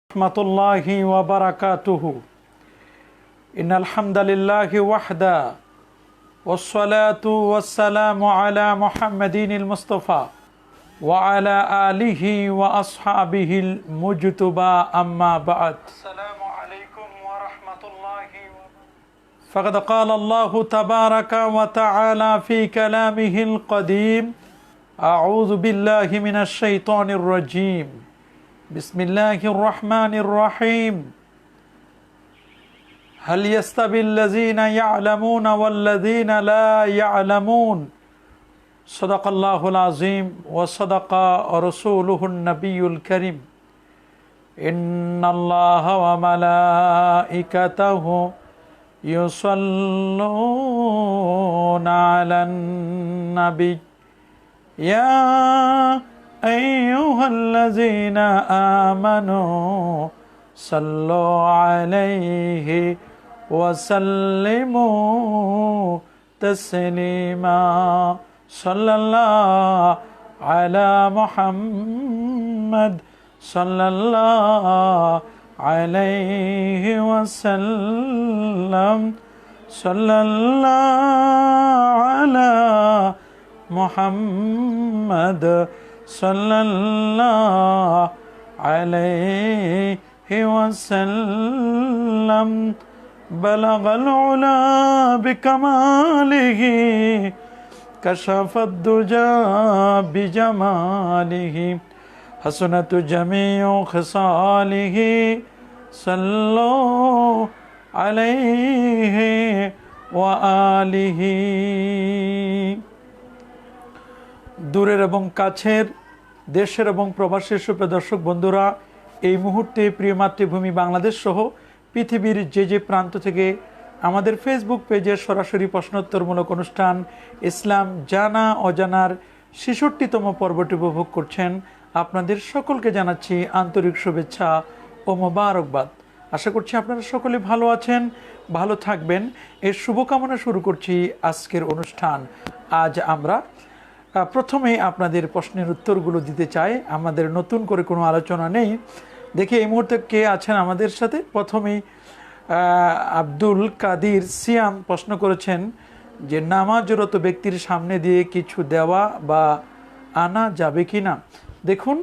Rahmatullahi wa barakatuhu. Innal hamdalillahi wahda wassalatu wassalamu ala Muhammadinil Mustafa wa ala alihi wa ashabihi al-mujtaba amma ba'd. Assalamu alaykum wa rahmatullahi wa barakatuh. Faqad qala Allahu tabaraka wa ta'ala fi kalamihi al-qadim. A'udhu billahi minash shaitanir rajim. بسم الله الرحمن الرحيم هل يستوي الذين يعلمون والذين لا يعلمون صدق الله العظيم وصدق رسوله النبي الكريم إن الله وملائكته يصلون على النبي يا أيها الذين آمنوا صلوا عليه وسلموا تسليما صلى الله على محمد صلى الله عليه وسلم صلى الله على محمد صلى الله عليه وسلم بلغ العلا بكماله كشف الدجى بجماله حسنت جميع خصاله صلوا عليه وآله দূরের এবং কাছের দেশের এবং প্রবাসের সুপ্রিয় দর্শক বন্ধুরা, এই মুহূর্তে প্রিয় মাতৃভূমি বাংলাদেশ সহ পৃথিবীর যে প্রান্ত থেকে আমাদের ফেসবুক পেজে সরাসরি প্রশ্নোত্তরমূলক অনুষ্ঠান ইসলাম জানা অজানার ৬৬তম পর্বটি উপভোগ করছেন, আপনাদের সকলকে জানাচ্ছি আন্তরিক শুভেচ্ছা ও মোবারকবাদ। আশা করছি আপনারা সকলে ভালো আছেন, ভালো থাকবেন। এর শুভকামনা শুরু করছি আজকের অনুষ্ঠান। আজ আমরা প্রথমেই আপনাদের প্রশ্নের উত্তরগুলো দিতে চাই। আমাদের নতুন করে কোনো আলোচনা নেই। দেখি এই মুহূর্তে কে আছেন আমাদের সাথে। প্রথমেই আব্দুল কাদির সিয়াম প্রশ্ন করেছেন যে নামাজরত ব্যক্তির সামনে দিয়ে কিছু দেওয়া বা আনা যাবে কি না। দেখুন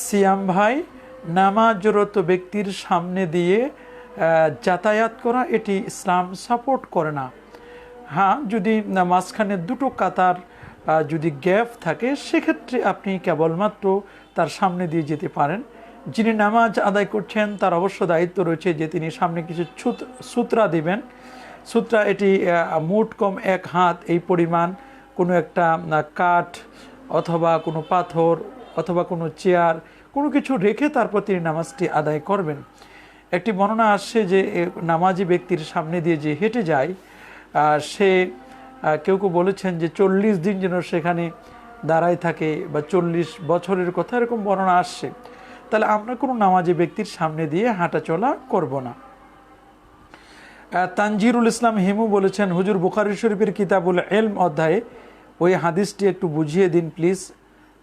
সিয়াম ভাই, নামাজরত ব্যক্তির সামনে দিয়ে যাতায়াত করা এটি ইসলাম সাপোর্ট করে না। হ্যাঁ, যদি মাঝখানে দুটো কাতার যদি গ্যাপ থাকে সেক্ষেত্রে আপনি কেবলমাত্র তার সামনে দিয়ে যেতে পারেন। যিনি নামাজ আদায় করছেন তার অবশ্য দায়িত্ব রয়েছে যে তিনি সামনে কিছু সূত্রা দিবেন। সূত্রা এটি মোট কম 1 হাত এই পরিমাণ কোনো একটা কাঠ অথবা কোনো পাথর অথবা কোনো চেয়ার কোনো কিছু রেখে তারপর তিনি নামাজটি আদায় করবেন। একটি বর্ণনা আসছে যে নামাজি ব্যক্তির সামনে দিয়ে যে হেঁটে যায় সে কেউ কেউ বলেছেন যে 40 দিন যেন সেখানে দাঁড়ায় থাকে বা 40 বছরের কথা এরকম বর্ণনা আসছে। তাহলে আমরা কোনো নামাজি ব্যক্তির সামনে দিয়ে হাঁটাচলা করব না। তানজিরুল ইসলাম হিমু বলেছেন, হুজুর বুখারী শরীফের কিতাবুল ইলম অধ্যায়ে ওই হাদিসটি একটু বুঝিয়ে দিন প্লিজ।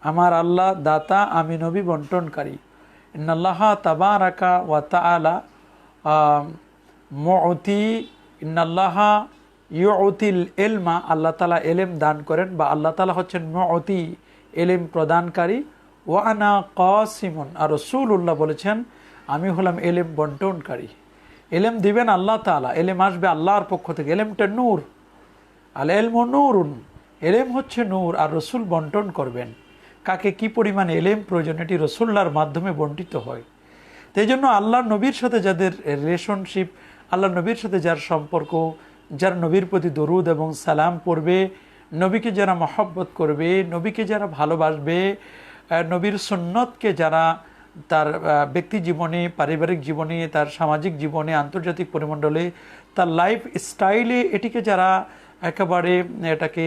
আমার আল্লাহ দাতা, আমি নবী বন্টনকারী। ইন্নাল্লাহ তাবারাকা ওয়া তাআলা মুতি ইন্নাল্লাহ ইউতিল ইলমা, আল্লাহ তাআলা এলেম দান করেন বা আল্লাহ তাআলা হচ্ছেন মুতি এলেম প্রদানকারী। ওয়া আনা কাসিমুন, আর রাসূলুল্লাহ বলেছেন আমি হলাম এলেম বন্টনকারী। এলেম দিবেন আল্লাহ তাআলা, এলেম আসবে আল্লাহর পক্ষ থেকে। এলেমটা নূর, আল ইলমু নূরুন, এলেম হচ্ছে নূর, আর রাসূল বন্টন করবেন। কাকে কি পরিমাণ এলেম প্রয়োজন এটি রাসূলুল্লাহর মাধ্যমে বন্টিত হয়। তাই জন্য আল্লাহর নবীর সাথে যাদের রিলেশনশিপ, আল্লাহর নবীর সাথে যার সম্পর্ক, যারা নবীর প্রতি দরুদ এবং সালাম পড়বে, নবীকে যারা মহব্বত করবে, নবীকে যারা ভালোবাসবে, নবীর সুন্নতকে যারা তার ব্যক্তি জীবনে, পারিবারিক জীবনে, তার সামাজিক জীবনে, আন্তর্জাতিক পরিমণ্ডলে, তার লাইফ স্টাইলে এটিকে যারা একেবারে এটাকে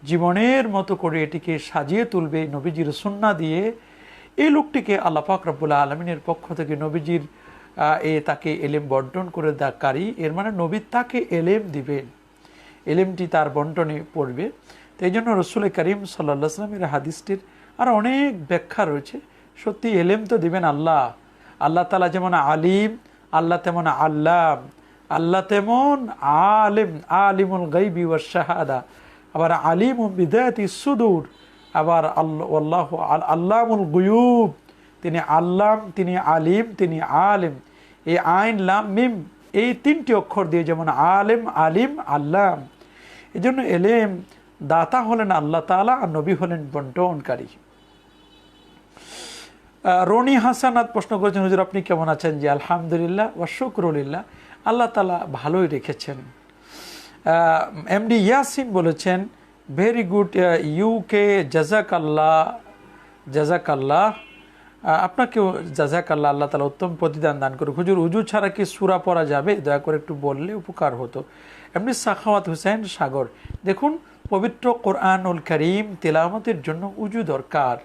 জীবনের মতো করে এটিকে সাজিয়ে তুলবে নবীজির সুন্নাহ দিয়ে, এই লোকটিকে আল্লাহ পাক রব্বুল আলামিনের পক্ষ থেকে নবীজির তাকে এলেম বন্টন করে দাকারী, এর মানে নবী তাকে এলেম দিবেন, এলেমটি তার বন্টনে পড়বে। তো এই জন্য রসুল করিম সাল্লাল্লাহু আলাইহি ওয়াসাল্লামের হাদিসটির আর অনেক ব্যাখ্যা রয়েছে। সত্যি এলেম তো দিবেন আল্লাহ, আল্লাহ তাআলা যেমন আলিম, আল্লাহ তেমন আল্লাম, আল্লাহ তেমন আলিম, আলিমুল গায়বি ওয়াশ শাহাদা, আবার আলিমুম বিযাতিস সুদূর, আবার আল্লাহু আল্লামুল গুয়ুব, তিনি আল্লাম, তিনি আলিম, তিনি আলিম। এই আইন লাম মিম এই তিনটি অক্ষর দিয়ে যেমন আলিম, আলিম, আল্লাম। এই জন্য এলেম দাতা হলেন আল্লাহ তাআলা আর নবী হলেন বন্টনকারী। রনি হাসানাত প্রশ্ন করেছেন, হুজুর আপনি কেমন আছেন? জি আলহামদুলিল্লাহ ওয়া শুকরুলিল্লাহ, আল্লাহ তাআলা ভালোই রেখেছেন। এমডি ইয়াসিন বলেছেন ভেরি গুড ইউকে, জাযাকাল্লাহ, জাযাকাল্লাহ, আপনাকেও জাযাকাল্লাহ, আল্লাহ তাআলা উত্তম প্রতিদান দান করুক। হুজুর উজু ছাড়া কি সূরা পড়া যাবে? দয়া করে একটু বললে উপকার হতো। এমনি সাখাওয়াত হোসেন সাগর, দেখুন পবিত্র কোরআনুল কারীম তেলাওয়াতের জন্য উজু দরকার।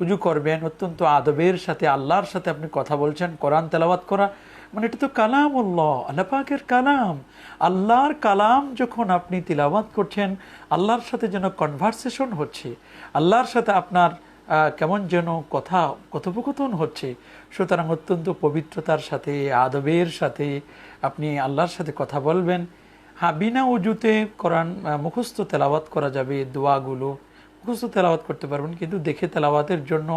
উজু করবেন, অত্যন্ত আদবের সাথে আল্লাহর সাথে আপনি কথা বলছেন। কোরআন তেলাওয়াত করা মানে এটা তো কালামুল্লাহ, আল্লাহ পাকের কালাম। আল্লাহর কালাম যখন আপনি তিলাওয়াত করছেন, আল্লাহর সাথে যেন কনভারসেশন হচ্ছে, আল্লাহর সাথে আপনার কেমন যেন কথোপকথন হচ্ছে। সুতরাং অত্যন্ত পবিত্রতার সাথে আদবের সাথে আপনি আল্লাহর সাথে কথা বলবেন। হ্যাঁ, বিনা উজুতে কোরআন মুখস্থ তেলাওয়াত করা যাবে, দোয়াগুলো মুখস্থ তেলাওয়াত করতে পারবেন, কিন্তু দেখে তেলাওয়াতের জন্য,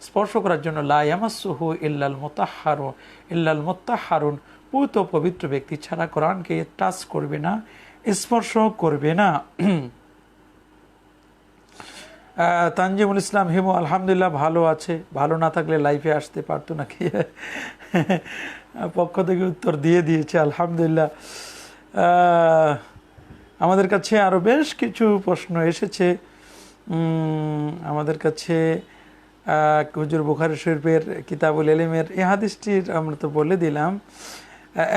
স্পর্শ করার জন্য লা ইয়ামাসসুহু ইল্লাল মুতাহহারুন, ইল্লাল মুতাহহারুন, পূত পবিত্র ব্যক্তি ছাড়া কোরআনকে টাচ করবে না, স্পর্শ করবে না। তানজিমুল ইসলাম হিমু আলহামদুলিল্লাহ ভালো আছে, ভালো না থাকলে লাইফে আসতে পারতো নাকি? পক্ষ থেকে উত্তর দিয়ে দিয়েছে আলহামদুলিল্লাহ। আমাদের কাছে আরও বেশ কিছু প্রশ্ন এসেছে। আমাদের কাছে হুজুর বুখারী শরীফের কিতাবুল ইলমের এই হাদিসটির আমরা তো বলে দিলাম।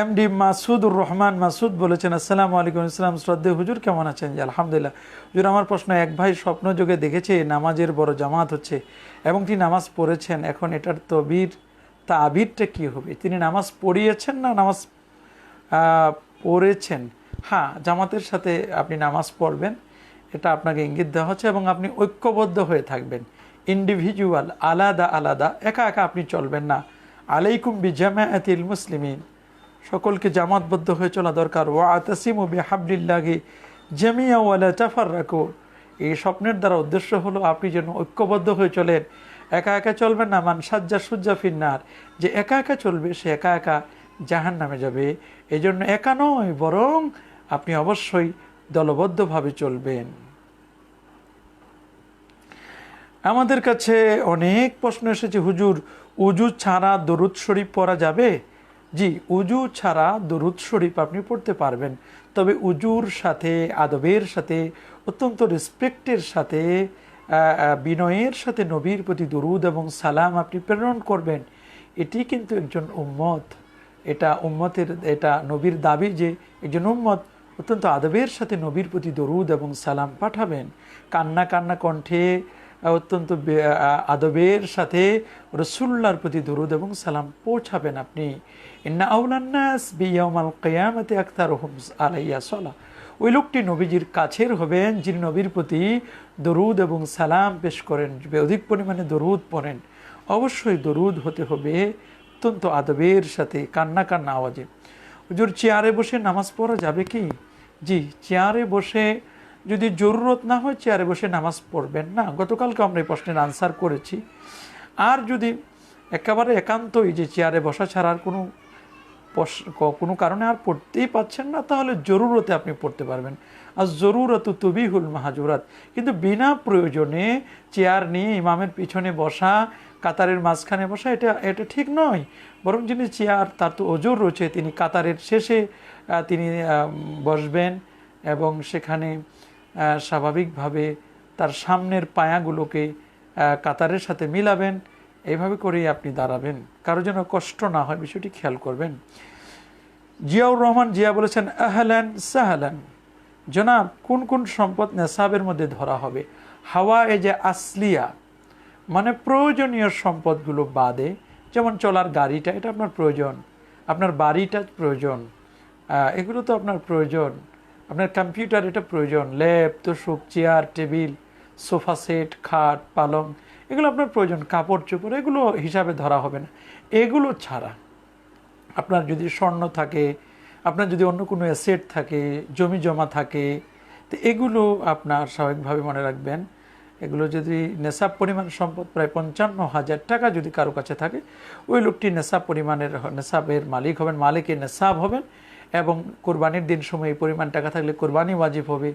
এমডি মাসুদুর রহমান মাসুদ বলেছেন, আসসালামু আলাইকুম। ইসলাম শ্রদ্ধেয় হুজুর কেমন আছেন? জি আলহামদুলিল্লাহ। হুজুর আমার প্রশ্ন, এক ভাই স্বপ্ন যোগে দেখেছে নামাজের বড় জামাত হচ্ছে এবং তিনি নামাজ পড়েছেন, এখন এটার তাবিরটা কি হবে? তিনি নামাজ পড়িয়েছেন না নামাজ পড়েছেন? হ্যাঁ, জামাতের সাথে আপনি নামাজ পড়বেন, এটা আপনাকে ইঙ্গিত দেওয়া হচ্ছে, এবং আপনি ঐক্যবদ্ধ হয়ে থাকবেন। ইন্ডিভিজুয়াল, আলাদা আলাদা, একা একা আপনি চলবেন না। আলাইকুম বিজামাআতিল মুসলিমিন, সকলকে জামাতবদ্ধ হয়ে চলা দরকার। ওয়াতাসিমু বিহাবলিল্লাহি জামিআ ওয়া লা তাফাররাকু, এই স্বপ্নের দ্বারা উদ্দেশ্য হলো আপনি যেন ঐক্যবদ্ধ হয়ে চলেন, একা একা চলবেন না। মান সাজ্জা সুজ্জা ফিন্নার, যে একা একা চলবে সে একা একা জাহান্নামে যাবে। এই জন্য একা নয়, বরং আপনি অবশ্যই দলবদ্ধভাবে চলবেন। আমাদের কাছে অনেক প্রশ্ন এসেছে, হুজুর উজু ছাড়া দরুদ শরীফ পড়া যাবে? জি, উজু ছাড়া দরুদ শরীফ আপনি পড়তে পারবেন, তবে উজুর সাথে, আদবের সাথে, অত্যন্ত রেসপেক্টের সাথে, বিনয়ের সাথে নবীর প্রতি দরুদ এবং সালাম আপনি প্রেরণ করবেন। এটি কিন্তু একজন উম্মত, এটা উম্মতের, এটা নবীর দাবি যে একজন উম্মত অত্যন্ত আদবের সাথে নবীর প্রতি দরুদ এবং সালাম পাঠাবেন। কান্না কান্না কণ্ঠে অত্যন্ত আদবের সাথে রাসূলুল্লাহর প্রতি দরুদ এবং সালাম পৌঁছাবেন আপনি। ইন্না আউলান নাস বিয়াউমাল কিয়ামাতি আকতারুহুম আলাইয়া সালাহ, ওই লোকটি নবীজির কাছের হবেন যিনি নবীর প্রতি দরুদ এবং সালাম পেশ করেন, অধিক পরিমাণে দরুদ পড়েন। অবশ্যই দরুদ হতে হবে অত্যন্ত আদবের সাথে, কান্না কান্না আওয়াজে। হুজুর চেয়ারে বসে নামাজ পড়া যাবে কি? জি, চেয়ারে বসে যদি জরুরত না হয় চেয়ারে বসে নামাজ পড়বেন না। গতকালকে আমরা এই প্রশ্নের আনসার করেছি। আর যদি একেবারে একান্তই যে চেয়ারে বসা ছাড়া আর কোনো কারণে আর পড়তেই পাচ্ছেন না, তাহলে জরুরতে আপনি পড়তে পারবেন। আর জরুরত তুবিহুল মাহাজুরাত, কিন্তু বিনা প্রয়োজনে চেয়ার নিয়ে ইমামের পিছনে বসা, কাতারের মাঝখানে বসা, এটা ঠিক নয়। বরং যিনি চেয়ার, তার তো ওজর রয়েছে, তিনি কাতারের শেষে তিনি বসবেন এবং সেখানে স্বাভাবিকভাবে তার সামনের পায়াগুলোকে কাতারের সাথে মিলাবেন। এইভাবে করেই আপনি দাঁড়াবেন, কারো যেন কষ্ট না হয়, বিষয়টি খেয়াল করবেন। জিয়াউর রহমান জিয়া বলেছেন, আহলান সাহলান জনাব, কোন কোন সম্পদ নেশাবের মধ্যে ধরা হবে? হাওয়া এ যে আসলিয়া, মানে প্রয়োজনীয় সম্পদগুলো বাদে, যেমন চলার গাড়িটা, এটা আপনার প্রয়োজন, আপনার বাড়িটা প্রয়োজন, এগুলো তো আপনার প্রয়োজন, আপনার কম্পিউটার এটা প্রয়োজন, ল্যাপ, তোশক, চেয়ার, টেবিল, সোফা সেট, খাট, পালং, এগুলো আপনার প্রয়োজন, কাপড় চোপড়, এগুলো হিসাবে ধরা হবে না। এগুলো ছাড়া আপনার যদি স্বর্ণ থাকে, আপনার যদি অন্য কোনো অ্যাসেট থাকে, জমি জমা থাকে, তো এগুলো আপনার স্বাভাবিকভাবে মনে রাখবেন, এগুলো যদি নেশাব পরিমাণ সম্পদ প্রায় 55,000 টাকা যদি কারো কাছে থাকে, ওই লোকটি নেশাবের মালিক হবেন, মালিকের নেশাব হবেন। এবং কোরবানির দিন সময় এই পরিমাণ টাকা থাকলে কোরবানি ওয়াজিব হবে।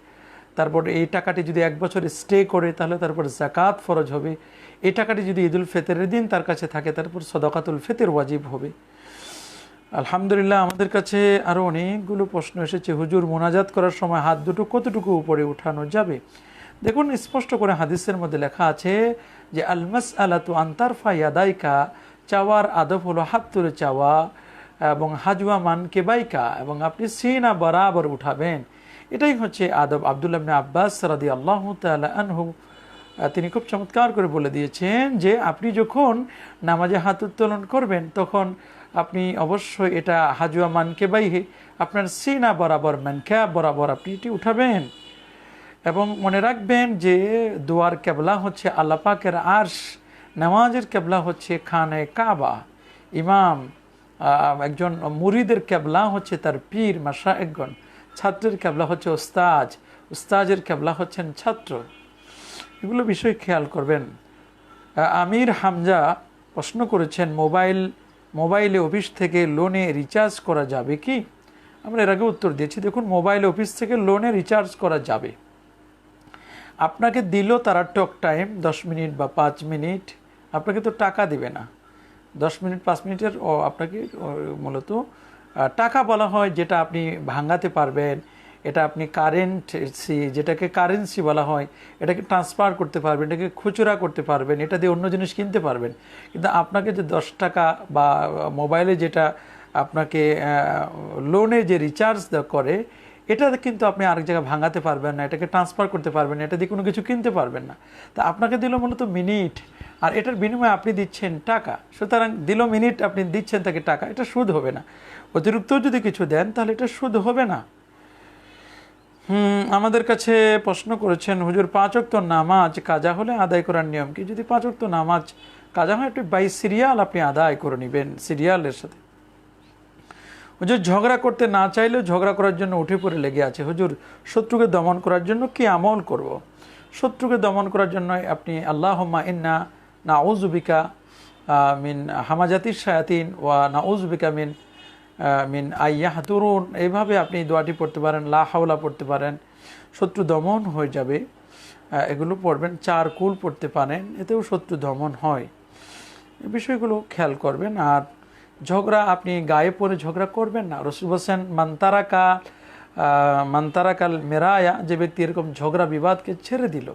তারপর এই টাকাটি যদি 1 বছর স্টে করে তাহলে তারপর জাকাত ফরজ হবে। এই টাকাটি যদি ঈদুল ফিতরের দিন তার কাছে থাকে তারপর সদকাতুল ফিতর ওয়াজিব হবে। আলহামদুলিল্লাহ, আমাদের কাছে আরও অনেকগুলো প্রশ্ন এসেছে। হুজুর, মোনাজাত করার সময় হাত দুটো কতটুকু উপরে উঠানো যাবে? দেখুন, স্পষ্ট করে হাদিসের মধ্যে লেখা আছে যে আল মাসআলাতু আন তারফা ইয়াদাইকা, চাওয়ার আদব হলো হাত তুলে চাওয়া, এবং হাজওয়া মানকিবাইকা, এবং আপনি সিনা বরাবর উঠাবেন, এটাই হচ্ছে আদব। আব্দুল্লাহ ইবনে আব্বাস রাদিয়াল্লাহু তাআলা আনহু তিনি খুব চমৎকার করে বলে দিয়েছেন যে আপনি যখন নামাজে হাত উত্তোলন করবেন তখন আপনি অবশ্যই এটা হাজওয়া মানকিবাইহি, আপনার সিনা বরাবর, মানকিব বরাবর আপনি এটি উঠাবেন। এবং মনে রাখবেন যে দোয়ার কেবলা হচ্ছে আল্লাহ পাকের আরশ, নামাজের কেবলা হচ্ছে খানে কাবা, ইমাম একজন মুরিদের কেবলা হচ্ছে তার পীর মাশায়েখগণ, ছাত্রের কেবলা হচ্ছে ওস্তাজ, ওস্তাজের কেবলা হচ্ছেন ছাত্র। এগুলো বিষয় খেয়াল করবেন। আমির হামজা প্রশ্ন করেছেন, মোবাইলে অফিস থেকে লোনে রিচার্জ করা যাবে কি? আমরা এর আগে উত্তর দিয়েছি। দেখুন, মোবাইল অফিস থেকে লোনে রিচার্জ করা যাবে। আপনাকে দিল তারা টক টাইম 10 মিনিট বা 5 মিনিট, আপনাকে তো টাকা দিবে না। 10 মিনিট 5 মিনিটের আপনাকে মূলত টাকা বলা হয় যেটা আপনি ভাঙাতে পারবেন, এটা আপনি কারেন্সি, যেটাকে কারেন্সি বলা হয়, এটাকে ট্রান্সফার করতে পারবেন, এটাকে খুচরা করতে পারবেন, এটা দিয়ে অন্য জিনিস কিনতে পারবেন। কিন্তু আপনাকে যে 10 টাকা বা মোবাইলে যেটা আপনাকে লোনে যে রিচার্জ করে, এটা কিন্তু আপনি আরেক জায়গায় ভাঙাতে পারবেন না, এটাকে ট্রান্সফার করতে পারবেন না, এটা দিয়ে কোনো কিছু কিনতে পারবেন না। তা আপনাকে দিল মূলত মিনিট, আর এটার বিনিময়ে আপনি দিচ্ছেন টাকা। সুতরাং দিল মিনিট, আপনি দিচ্ছেন তাকে টাকা, এটা সুদ হবে না। অতিরিক্ত যদি কিছু দেন তাহলে এটা সুদ হবে না। আমাদের কাছে প্রশ্ন করেছেন, হুজুর 5 ওয়াক্ত নামাজ কাজা হলে আদায় করার নিয়ম কি? যদি 5 ওয়াক্ত নামাজ কাজা হয়, একটু বাই সিরিয়াল আপনি আদায় করে নেবেন, সিরিয়ালের সাথে। হুজুর, ঝগড়া করতে না চাইলেও ঝগড়া করার জন্য উঠে পড়ে লেগে আছে, হুজুর শত্রুকে দমন করার জন্য কি আমল করব? শত্রুকে দমন করার জন্য আপনি আল্লাহুম্মা ইন্না নাউযু বিকা মিন হামাজাতিশ শায়াতিন ওয়া নাউযু বিকা মিন আইয়াহতুরুন, এইভাবে আপনি দোয়াটি পড়তে পারেন, লা হাওলা পড়তে পারেন, শত্রু দমন হয়ে যাবে, এগুলো পড়বেন। 4 কুল পড়তে পারেন, এতেও শত্রু দমন হয়। এই বিষয়গুলো খেয়াল করবেন। আর ঝগড়া আপনি গায়ে পড়ে ঝগড়া করবেন না। রাসূল বলেছেন, মান্তারাকাল মেরায়া, যে ব্যক্তি এরকম ঝগড়া বিবাদকে ছেড়ে দিল,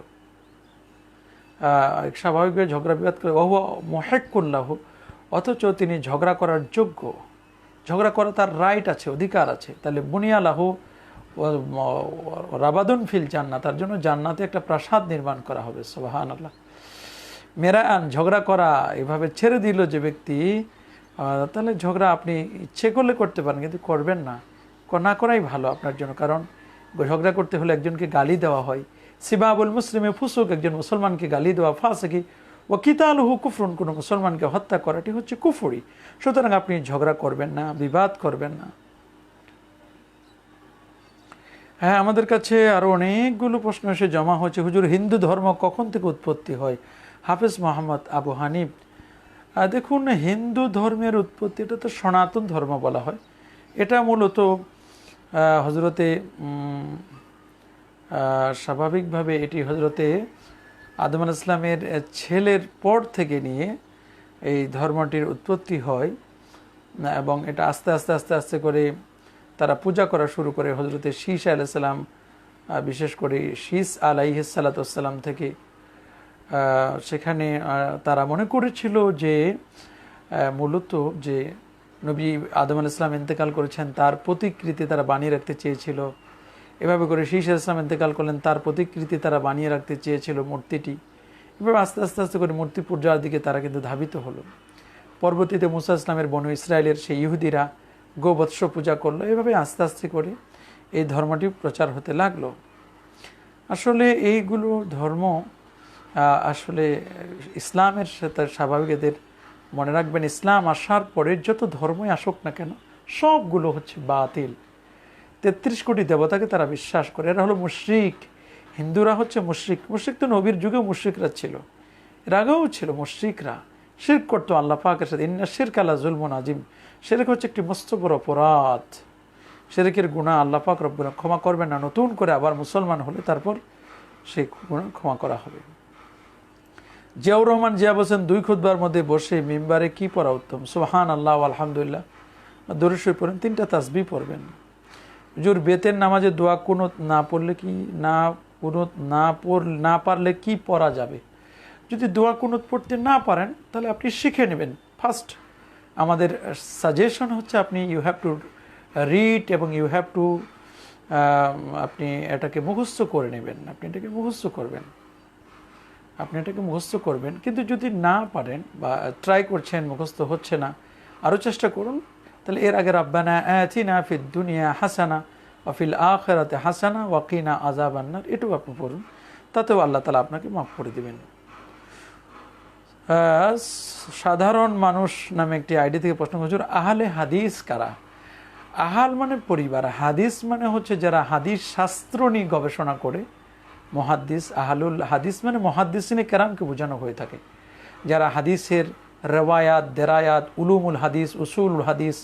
স্বাভাবিকভাবে ঝগড়া বিবাদ করে, ওহ মুহিক্কুল্লাহু, অথচ তিনি ঝগড়া করার যোগ্য, ঝগড়া করা তার রাইট আছে, অধিকার আছে, তাহলে বুনিয়ালাহু রাবাদুন ফিল জান্নাত, তার জন্য জান্নাতে একটা প্রাসাদ নির্মাণ করা হবে। সুবহানাল্লাহ। মেরায়ান, ঝগড়া করা, এভাবে ছেড়ে দিল যে ব্যক্তি, তাহলে ঝগড়া আপনি ইচ্ছে করলে করতে পারেন, কিন্তু করবেন না, না করাই ভালো আপনার জন্য। কারণ ঝগড়া করতে হলে একজনকে গালি দেওয়া হয়, সিবাবুল মুসলিমে ফুসুক, একজন মুসলমানকে গালি দেওয়া, ফাসিকি ও কিতালুহু কুফরুন, কোনো মুসলমানকে হত্যা করাটি হচ্ছে কুফরি। সুতরাং আপনি ঝগড়া করবেন না, বিবাদ করবেন না। হ্যাঁ, আমাদের কাছে আরও অনেকগুলো প্রশ্ন এসে জমা হয়েছে। হুজুর, হিন্দু ধর্ম কখন থেকে উৎপত্তি হয়? হাফেজ মোহাম্মদ আবু হানিফ। দেখুন, হিন্দু ধর্মের উৎপত্তি, এটা তো সনাতন ধর্ম বলা হয়। এটা মূলত হজরতে স্বাভাবিকভাবে এটি হজরতে আদম আলাইহিস সালামের ছেলের পর থেকে নিয়ে এই ধর্মটির উৎপত্তি হয়, এবং এটা আস্তে আস্তে আস্তে আস্তে করে তারা পূজা করা শুরু করে হজরতে শীস আলাইহিস সালাম, বিশেষ করে শীস আলাইহিস সালাতুস-সালাম থেকে। সেখানে তারা মনে করেছিল যে মূলত যে নবী আদম আলাইহিস সালাম ইন্তেকাল করেছেন, তার প্রতিকৃতি তারা বানিয়ে রাখতে চেয়েছিল। এভাবে করে শীস আলাইহিস সালাম ইন্তেকাল করলেন, তার প্রতিকৃতি তারা বানিয়ে রাখতে চেয়েছিল, মূর্তিটি। এভাবে আস্তে আস্তে আস্তে করে মূর্তি পূজার দিকে তারা কিন্তু ধাবিত হলো। পরবর্তীতে মুসা ইসলামের বনু ইসরায়েলের সেই ইহুদিরা গোবৎস পূজা করলো। এভাবে আস্তে আস্তে করে এই ধর্মটি প্রচার হতে লাগলো। আসলে এইগুলো ধর্ম আসলে ইসলামের সাথে স্বাভাবিক এদের মনে রাখবেন, ইসলাম আসার পরের যত ধর্মই আসুক না কেন সবগুলো হচ্ছে বাতিল। 33 কোটি দেবতাকে তারা বিশ্বাস করে, এরা হলো মুশরিক। হিন্দুরা হচ্ছে মুশরিক। মুশরিক তো নবীর যুগেও মুশরিকরা ছিল, এর আগেও ছিল মুশরিকরা। শিরক করতো আল্লাহ পাকের সাথে। ইন্না শিরকা লাযুলমুন আযীম। শিরক হচ্ছে একটি মস্ত বড় অপরাধ। শিরকের গুনাহ আল্লাহ পাক রব্বুল ক্ষমা করবেন না। নতুন করে আবার মুসলমান হলে তারপর সেই গুনাহ ক্ষমা করা হবে। জিয়াউর রহমান জিয়া বলছেন, 2 খুতবার মধ্যে বসে মিম্বারে কি পড়া উত্তম? সুবহানাল্লাহ আলহামদুলিল্লাহ দরুদ শরীফ পড়েন, 3টা তাসবিহ পড়বেন। হুজুর বেতের নামাজে দোয়া কুনুত না পড়লে কি কুনুত না পারলে কি পড়া যাবে? যদি দোয়া কুনুত পড়তে না পারেন তাহলে আপনি শিখে নেবেন। ফার্স্ট আমাদের সাজেশন হচ্ছে আপনি ইউ হ্যাভ টু রিড এবং ইউ হ্যাভ টু আপনি এটাকে মুখস্থ করে নেবেন। আপনি এটাকে মুখস্থ করবেন। কিন্তু যদি না পারেন বা ট্রাই করছেন মুখস্থ হচ্ছে না, আরও চেষ্টা করুন। তাহলে এর আগে রাব্বানা আতিনা ফিদ দুনিয়া হাসানা ওয়া ফিল আখিরাতি হাসানা ওয়া কিনা আযাবান নার, এটাও আপনি পড়ুন, তাতেও আল্লাহ তাআলা আপনাকে মাফ করে দিবেন। সাধারণ মানুষ নামে একটি আইডি থেকে প্রশ্ন, হুজুর আহলে হাদিস কারা? আহাল মানে পরিবার, হাদিস মানে হচ্ছে যারা হাদিস শাস্ত্র নিয়ে গবেষণা করে মুহাদ্দিস। আহলুল হাদিস মানে মুহাদ্দিসিনে কেরামকে বোঝানো হয়ে থাকে, যারা হাদিসের রেওয়ায়াত, দেরায়াত, উলুমুল হাদিস, উসুলুল হাদিস,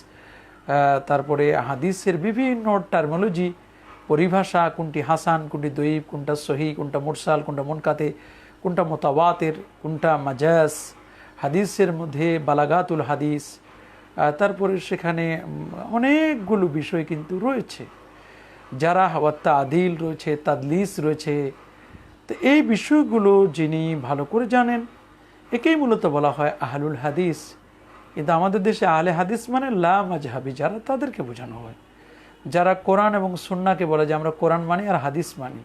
তারপরে হাদিসের বিভিন্ন টার্মোলজি, পরিভাষা, কোনটি হাসান, কোনটি দঈফ, কোনটা সহি, কোনটা মুরসাল, কোনটা মুনকাতে, কোনটা মুতাওয়াতির, কোনটা মাজাজ, হাদিসের মধ্যে বালাগাতুল হাদিস, তারপরে সেখানে অনেকগুলো বিষয় কিন্তু রয়েছে, যারা তাদিল রয়েছে, তাদলিস রয়েছে। তো এই বিষয়গুলো যিনি ভালো করে জানেন একেই মূলত বলা হয় আহলুল হাদিস। কিন্তু আমাদের দেশে আহলে হাদিস মানে লা মাজহাবি, যারা তাদেরকে বোঝানো হয়, যারা কোরআন এবং সুন্নাহকে বলে যে আমরা কোরআন মানি আর হাদিস মানি,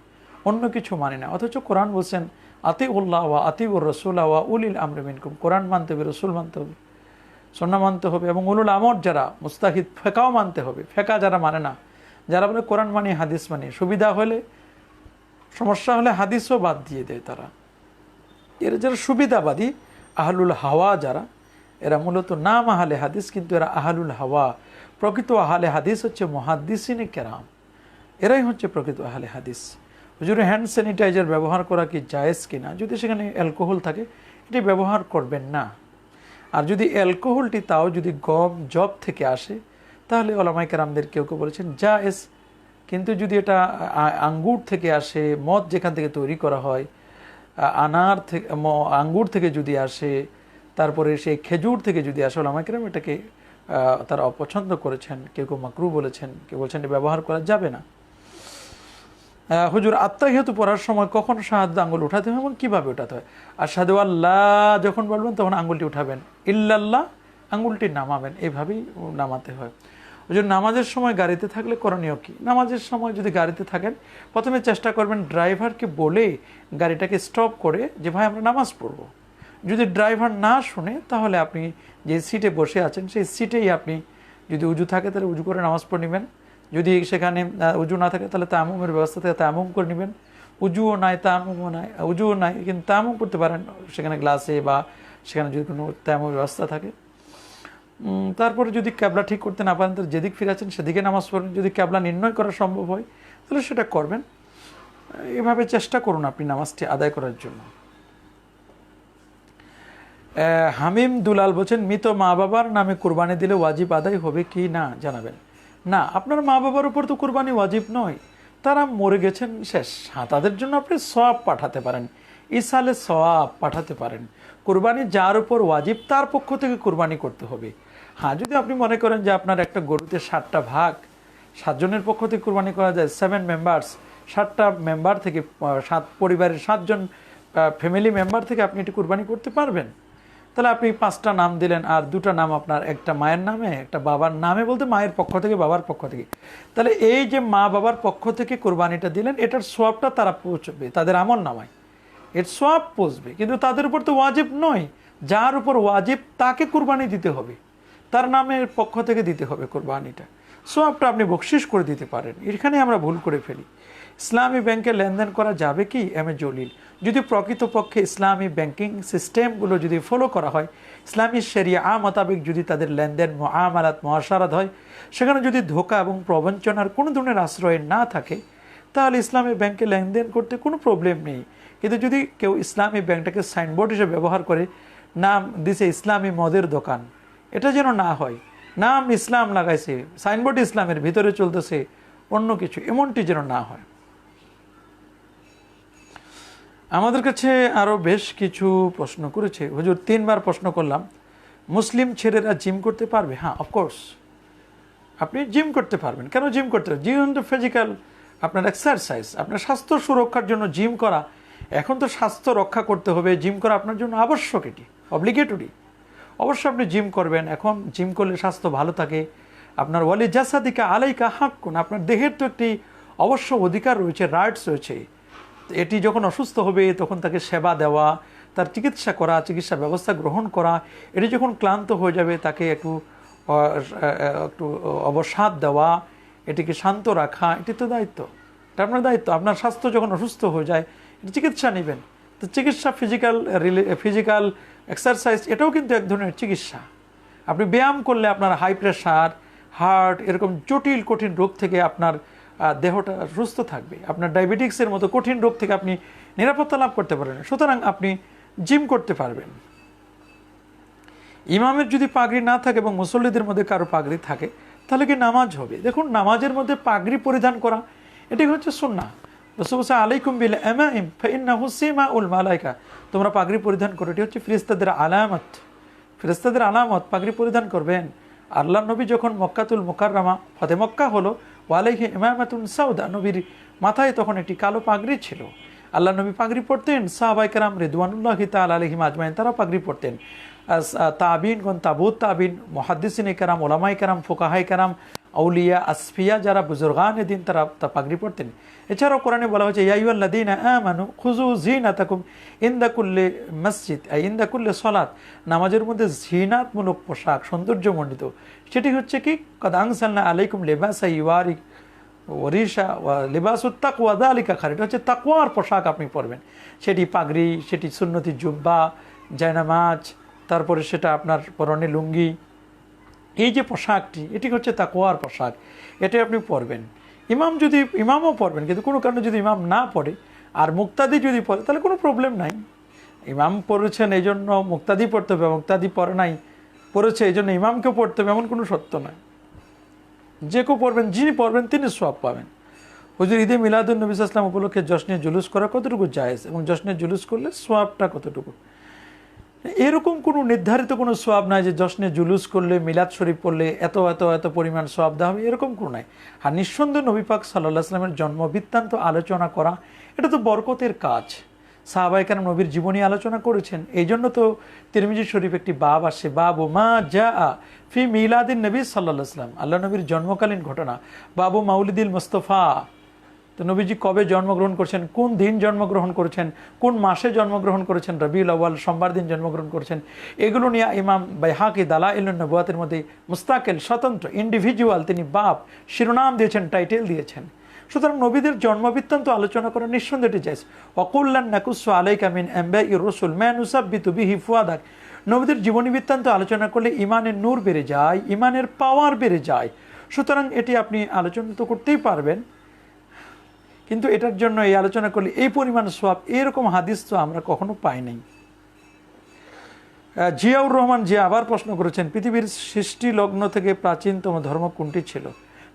অন্য কিছু মানি না। অথচ কোরআন বলছেন আতিউল্লাহ ওয়া আতিউর রাসূলা ওয়া উলিল আমরি মিনকুম, কোরআন মানতে হবে, রসুল মানতে হবে, সুন্নাহ মানতে হবে, এবং উলুল আমর যারা মুস্তাহিদ ফেকাও মানতে হবে। ফেকা যারা মানে না, যারা বলে কোরআন মানি হাদিস মানি, সুবিধা হলে সমস্যা হলে হাদিসও বাদ দিয়ে দেয় তারা। এরা যারা সুবিধাবাদী আহলুল হাওয়া, যারা এরা মূলত নাম আহলে হাদিস কিন্তু এরা আহলুল হাওয়া। প্রকৃত আহলে হাদিস হচ্ছে মুহাদ্দিসিনে কেরাম, এরাই হচ্ছে প্রকৃত আহলে হাদিস। হুজুর হ্যান্ড স্যানিটাইজার ব্যবহার করা কি জায়েজ কিনা? যদি সেখানে অ্যালকোহল থাকে এটি ব্যবহার করবেন না। আর যদি অ্যালকোহলটি তাও যদি গম জব থেকে আসে তাহলে ওলামায়ে কেরামদের কেউ কেউ বলেছেন জায়েজ। কিন্তু যদি এটা আঙ্গুর থেকে আসে, মদ যেখান থেকে তৈরি করা হয়, আনার থেকে, আঙ্গুর থেকে যদি আসে, তারপরে সেই খেজুর থেকে যদি আসে, ওলামায়ে কেরাম এটাকে তারা অপছন্দ করেছেন। কেউ কেউ মাকরু বলেছেন, কেউ বলছেন এটা ব্যবহার করা যাবে না। হুজুর আত্তাহিয়াতু পড়ার সময় কখন শাহাদাত আঙ্গুল উঠাতে হয় এবং কীভাবে উঠাতে হয়? আশহাদু আল্লাহ যখন বলবেন তখন আঙ্গুলটি উঠাবেন, ইল্লাল্লাহ আঙ্গুলটি নামাবেন, এইভাবেই নামাতে হয়। হুজুর নামাজের সময় গাড়িতে থাকলে করণীয় কি? নামাজের সময় যদি গাড়িতে থাকেন প্রথমে চেষ্টা করবেন ড্রাইভারকে বলে গাড়িটাকে স্টপ করে যে ভাই আমরা নামাজ পড়ব। যদি ড্রাইভার না শুনে তাহলে আপনি যে সিটে বসে আছেন সেই সিটেই আপনি, যদি উজু থাকে তাহলে উজু করে নামাজ পড়ে নেবেন, যদি সেখানে উজু না থাকে তাহলে তায়াম্মুমের ব্যবস্থা থেকে তায়াম্মুম করে নেবেন। উজুও নাই, তায়াম্মুমও নাই, উজুও নাই কিন্তু তায়াম্মুম করতে পারেন সেখানে গ্লাসে, বা সেখানে যদি কোনো তায়াম্মুমের ব্যবস্থা থাকে। তারপরে যদি ক্যাবলা ঠিক করতে না পারেন তাহলে যেদিক ফিরে আছেন সেদিকে নামাজ পড়বেন। যদি ক্যাবলা নির্ণয় করা সম্ভব হয় তাহলে সেটা করবেন। এভাবে চেষ্টা করুন আপনি নামাজটি আদায় করার জন্য। হামিম দুলাল বলছেন, মৃত মা বাবার নামে কুরবানি দিলে ওয়াজিব আদায় হবে কি না জানাবেন। না, আপনার মা বাবার উপর তো কুরবানি ওয়াজিব নয়, তারা মরে গেছেন, শেষ। হ্যাঁ, তাদের জন্য আপনি সওয়াব পাঠাতে পারেন, ইসালে সওয়াব পাঠাতে পারেন। কুরবানি যার উপর ওয়াজিব তার পক্ষ থেকে কুরবানি করতে হবে। হ্যাঁ, যদি আপনি মনে করেন যে আপনার একটা গরুতে 7টা ভাগ, 7 জনের পক্ষ থেকে কুরবানি করা যায়, 7 মেম্বার্স, 7টা মেম্বার থেকে, 7 পরিবারের 7 জন ফ্যামিলি মেম্বার থেকে আপনি এটি কুরবানি করতে পারবেন, তাহলে আপনি 5টা নাম দিলেন, আর 2টা নাম আপনার, একটা মায়ের নামে একটা বাবার নামে, বলতে মায়ের পক্ষ থেকে বাবার পক্ষ থেকে। তাহলে এই যে মা বাবার পক্ষ থেকে কোরবানিটা দিলেন, এটার সওয়াবটা তারা পৌঁছবে তাদের আমল নামায়, এর সওয়াব পৌঁছবে। কিন্তু তাদের উপর তো ওয়াজিব নয়, যার উপর ওয়াজিব তাকে কোরবানি দিতে হবে, তার নামের পক্ষ থেকে দিতে হবে কোরবানিটা। সওয়াবটা আপনি বকশিশ করে দিতে পারেন। এখানে আমরা ভুল করে ফেলি। ইসলামী ব্যাংকে লেনদেন করা যাবে কি? জলিল, যদি প্রকৃতপক্ষে ইসলামী ব্যাংকিং সিস্টেমগুলো যদি ফলো করা হয়, ইসলামী শরিয়া মোতাবেক যদি তাদের লেনদেন মুআমালাত মুআশারাত হয়, সেখানে যদি ধোঁকা এবং প্রবঞ্চনার কোনো ধরনের আশ্রয় না থাকে, তাহলে ইসলামী ব্যাংকে লেনদেন করতে কোনো প্রবলেম নেই। কিন্তু যদি কেউ ইসলামী ব্যাংকটাকে সাইনবোর্ড হিসেবে ব্যবহার করে, নাম দিছে ইসলামী মদের দোকান, এটা যেন না হয়। নাম ইসলাম লাগাইছে, সাইনবোর্ড ইসলামের, ভিতরে চলতেছে অন্য কিছু, এমনটি যেন না হয়। আমাদের কাছে আরও বেশ কিছু প্রশ্ন করেছে। হুজুর 3 বার প্রশ্ন করলাম, মুসলিম ছেলেরা জিম করতে পারবে? হ্যাঁ, অফকোর্স আপনি জিম করতে পারবেন। কেন জিম করতে পারবেন? জিম তো ফিজিক্যাল আপনার এক্সারসাইজ, আপনার স্বাস্থ্য সুরক্ষার জন্য জিম করা। এখন তো স্বাস্থ্য রক্ষা করতে হবে, জিম করা আপনার জন্য আবশ্যক, এটি অব্লিগেটরি। অবশ্যই আপনি জিম করবেন। এখন জিম করলে স্বাস্থ্য ভালো থাকে। আপনার ওয়ালি জাসাদিকা আলাইকা হাক্কুন, আপনার দেহের তো একটি অবশ্য অধিকার রয়েছে, রাইটস রয়েছে। এটি যখন অসুস্থ হবে তখন তাকে সেবা দেওয়া, তার চিকিৎসা করা, চিকিৎসা ব্যবস্থা গ্রহণ করা। এটি যখন ক্লান্ত হয়ে যাবে তাকে একটু অবসাদ দেওয়া, এটিকে শান্ত রাখা, এটি তো দায়িত্ব, এটা আপনার দায়িত্ব। আপনার স্বাস্থ্য যখন অসুস্থ হয়ে যায় এটি চিকিৎসা নেবেন। তো চিকিৎসা ফিজিক্যাল এক্সারসাইজ এটাও কিন্তু এক ধরনের চিকিৎসা। আপনি ব্যায়াম করলে আপনার হাই প্রেশার, হার্ট, এরকম জটিল কঠিন রোগ থেকে আপনার দেহটা সুস্থ থাকবে। আপনার ডায়াবেটিক্সের মতো কঠিন রোগ থেকে আপনি নিরাপত্তা লাভ করতে পারেন। সুতরাং আপনি জিম করতে পারবেন। ইমামের যদি পাগড়ি না থাকে এবং মুসল্লিদের মধ্যে কারো পাগড়ি থাকে, তাহলে কি নামাজ হবে? দেখুন, নামাজের মধ্যে পাগড়ি পরিধান করা এটি হচ্ছে সুন্নাহ। রাসূল আলাইকুম বিল আমাইম ফাইন্নাহু সিমাউল মালাইকা, তোমরা পাগড়ি পরিধান করো, এটি হচ্ছে ফেরেশতাদের আলামত। ফেরেশতাদের আলামত, পাগড়ি পরিধান করবেন। আল্লাহর নবী যখন মক্কাতুল মুকাররমা ফতে মক্কা হলো, ওয়ালাইহি ইমামাতুন সাউদা, নবীর মাথায় তখন একটি কালো পাগড়ি ছিল। আল্লাহ নবী পাগড়ি পড়তেন, সাহাবায়ে কেরাম রিদওয়ানুল্লাহি তাআলা আলাইহিম আজমাইন তারা পাগড়ি পড়তেন। তাবিনগণ, তাবুত তাবিন, মুহাদ্দিসিনে কেরাম, ওলামায়ে কেরাম, ফুকাহায়ে কেরাম, আউলিয়া আসফিয়া যারা বুজুরগানে দিন তারা পাগড়ি পড়তেন। এছাড়াও কোরআনে বলা হয়েছে ইয়া আইয়ুহাল্লাযীনা আমানু খুযু যিনাতাকুম ইনদা কুল্লি মসজিদ, ইনদা কুল্লি সালাত, নামাজের মধ্যে জিনাতমূলক পোশাক, সৌন্দর্যমণ্ডিত, সেটি হচ্ছে কি কদ আনজালনা আলাইকুম লিবাসা ইউয়ারি ওয়ারিশা ওয়া লিবাসুত তাকওয়া যালিকা খায়র, এটা হচ্ছে তাকওয়ার পোশাক আপনি পরবেন। সেটি পাগড়ি, সেটি সুন্নতি জুব্বা, জায়নামাজ, তারপরে সেটা আপনার পরনে লুঙ্গি, এই যে পোশাকটি এটি হচ্ছে তাকওয়ার পোশাক, এটাই আপনি পরবেন। ইমামও পরবেন, কিন্তু কোনো কারণে যদি ইমাম না পড়ে আর মুক্তাদি যদি পড়ে তাহলে কোনো প্রবলেম নাই। ইমাম পড়েছেন এই জন্য মুক্তাদি পড়তে হবে, মুক্তাদি পড়ে নাই পড়েছে এই জন্য ইমামকেও পড়তে হবে, এমন কোনো সত্য নয়। যে কেউ পড়বেন, যিনি পড়বেন তিনি সওয়াব পাবেন। হুজুর ঈদে মিলাদুন নবী সাল্লাল্লাহু আলাইহি ওয়াসাল্লাম উপলক্ষে জশ্নে জুলুস করা কতটুকু জায়েজ এবং জশ্নে জুলুস করলে সওয়াবটা কতটুকু? এরকম কোনো নির্ধারিত কোনো সোয়াব নাই যে জশ্নে জুলুস করলে, মিলাদ শরীফ পড়লে এত এত এত পরিমাণ সোয়াব দেওয়া হবে, এরকম কোনো নাই। আর নিঃসন্দেহ নবী পাক সাল্লাল্লাহু আলাইহি ওয়াসাল্লামের জন্ম বৃত্তান্ত আলোচনা করা এটা তো বরকতের কাজ। সাহাবায়ে কেরাম নবীর জীবনী আলোচনা করেছেন, এই জন্য তো তিরমিজি শরীফ একটি বাব আসে, বাবু মা জা ফি মিলাদিন নবী সাল্লাল্লাহু আলাইহি ওয়াসাল্লাম, আল্লাহ নবীর জন্মকালীন ঘটনা। বাবু মাউলিদিল মুস্তাফা, তো নবীজি কবে জন্মগ্রহণ করেছেন, কোন দিন জন্মগ্রহণ করেছেন, কোন মাসে জন্মগ্রহণ করেছেন, রবিউল আউয়াল সোমবার দিন জন্মগ্রহণ করেছেন, এগুলো নিয়ে ইমাম বাইহাকি দালাইলুন নবুয়াতের মধ্যে মুস্তাকিল স্বতন্ত্র ইন্ডিভিজুয়াল তিনি বাপ শিরোনাম দিয়েছেন, টাইটেল দিয়েছেন। সুতরাং নবীদের জন্মবৃত্তান্ত আলোচনা করা নিঃসন্দেহে জায়েজ। ওয়াকুল্লান নাকুসু আলাইকা মিন আনবাইর রাসূল মা নুসাব্বিতু বিহি ফুয়াদাক, নবীদের জীবনী বৃত্তান্ত আলোচনা করলে ইমানের নূর বেড়ে যায়, ইমানের পাওয়ার বেড়ে যায়। সুতরাং এটি আপনি আলোচনা তো করতেই পারবেন, কিন্তু এটার জন্য এই আলোচনা করলে এই পরিমাণ সওয়াব, এরকম হাদিস তো আমরা কখনো পাই নাই। জিয়াউর রহমান জিয়া আবার প্রশ্ন করেছেন, পৃথিবীর সৃষ্টি লগ্ন থেকে প্রাচীনতম ধর্ম কোনটি ছিল?